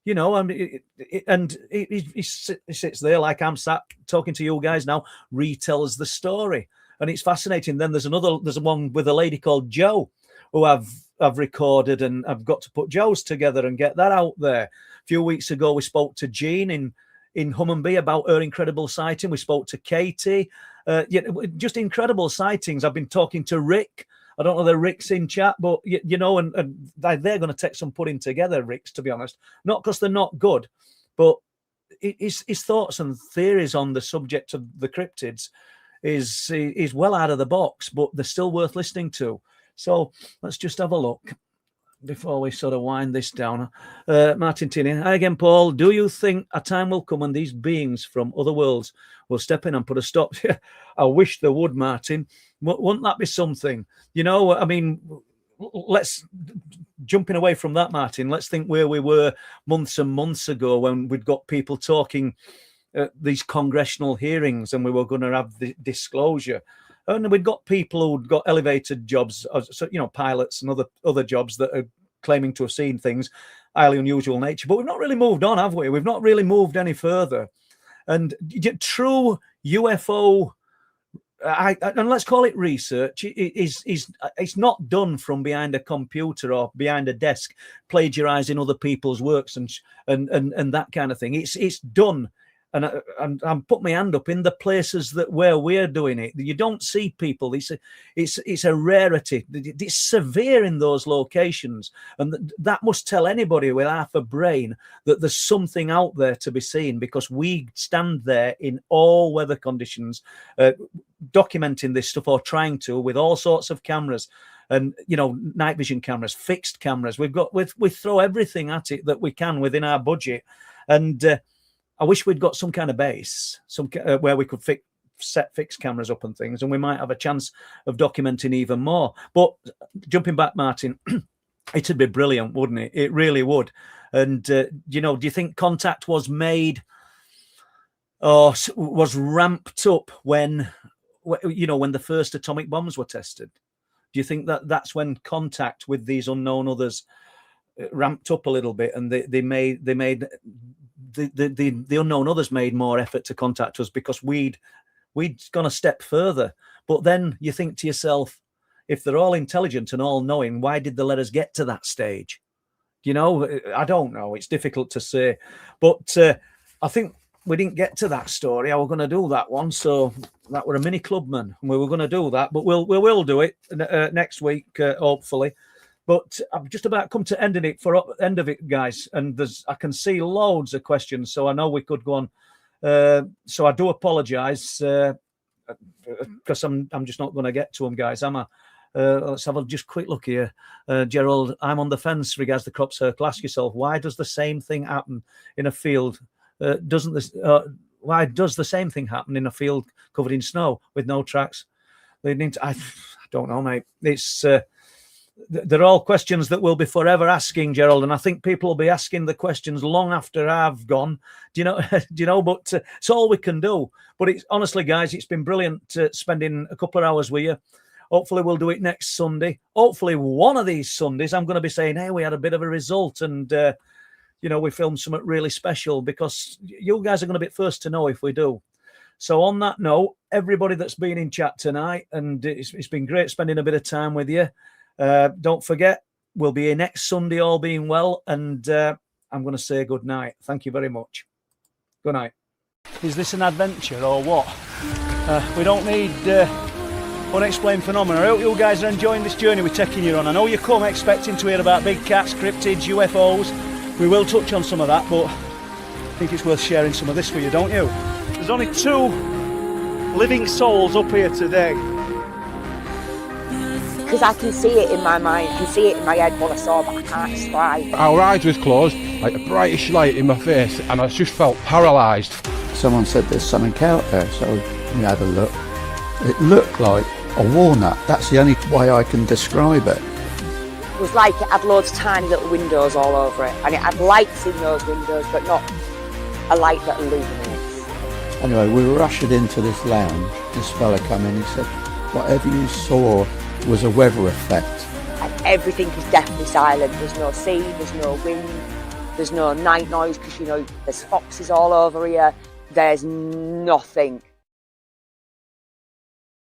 and he sits there like I'm sat talking to you guys now, retells the story. And it's fascinating. Then there's one with a lady called Jo who I've recorded, and I've got to put Jo's together and get that out there. A few weeks ago, we spoke to Jean in Hummonby about her incredible sighting. We spoke to Katie, just incredible sightings. I've been talking to Rick. I don't know the Rick's in chat, but and they're going to take some putting together, Rick's, to be honest. Not because they're not good, but his thoughts and theories on the subject of the cryptids is well out of the box, but they're still worth listening to. So let's just have a look. before we sort of wind this down. Martin Tinney, hi again, Paul. Do you think a time will come when these beings from other worlds will step in and put a stop? I wish they would, Martin. Wouldn't that be something? You know, I mean, let's jumping away from that, Martin. Let's think where we were months and months ago when we'd got people talking these congressional hearings and we were going to have the disclosure. And we'd got people who'd got elevated jobs, so, you know, pilots and other jobs that are claiming to have seen things highly unusual nature. But we've not really moved on, have we? We've not really moved any further. And true UFO, and let's call it research, it's not done from behind a computer or behind a desk, plagiarizing other people's works and that kind of thing. It's done. And I'm put my hand up in the places where we're doing it. You don't see people. It's a rarity. It's severe in those locations, and that must tell anybody with half a brain that there's something out there to be seen, because we stand there in all weather conditions, documenting this stuff, or trying to, with all sorts of cameras. And, you know, night vision cameras, fixed cameras. We throw everything at it that we can within our budget, and. I wish we'd got some kind of base, where we could set fixed cameras up and things, and we might have a chance of documenting even more. But jumping back, Martin, it'd be brilliant, wouldn't it? It really would. And, you know, do you think contact was made or was ramped up when the first atomic bombs were tested? Do you think that's when contact with these unknown others ramped up a little bit, and they made the unknown others made more effort to contact us because we'd gone a step further? But then you think to yourself, if they're all intelligent and all knowing, why did they let us get to that stage? You know, I don't know. It's difficult to say, but I think we didn't get to that story. I was going to do that one, so that were a mini clubman, and we were going to do that, but we will do it next week, hopefully. But I've just about come to end of it, guys. And I can see loads of questions, so I know we could go on. So I do apologise because I'm just not going to get to them, guys, am I? Let's have a just quick look here. Gerald, I'm on the fence regards the crop circle. Ask yourself, why does the same thing happen in a field? Why does the same thing happen in a field covered in snow with no tracks? I don't know, mate. It's... they're all questions that we'll be forever asking, Gerald, and I think people will be asking the questions long after I've gone. Do you know? But it's all we can do. But it's honestly, guys, it's been brilliant spending a couple of hours with you. Hopefully, we'll do it next Sunday. Hopefully, one of these Sundays, I'm going to be saying, "Hey, we had a bit of a result, and we filmed something really special," because you guys are going to be first to know if we do. So, on that note, everybody that's been in chat tonight, and it's been great spending a bit of time with you. Don't forget, we'll be here next Sunday, all being well, and I'm going to say good night. Thank you very much. Good night. Is this an adventure or what? We don't need unexplained phenomena. I hope you guys are enjoying this journey we're taking you on. I know you come expecting to hear about big cats, cryptids, UFOs. We will touch on some of that, but I think it's worth sharing some of this with you, don't you? There's only 2 living souls up here today. Because I can see it in my mind, I can see it in my head what I saw, but I can't describe. Our eyes was closed, like a brightish light in my face, and I just felt paralysed. Someone said there's something out there, so we had a look. It looked like a walnut. That's the only way I can describe it. It was like it had loads of tiny little windows all over it, and it had lights in those windows, but not a light that illuminates. Anyway, we were ushered into this lounge. This fella came in, he said, whatever you saw was a weather effect. And everything is deathly silent. There's no sea, there's no wind, there's no night noise, because, there's foxes all over here. There's nothing.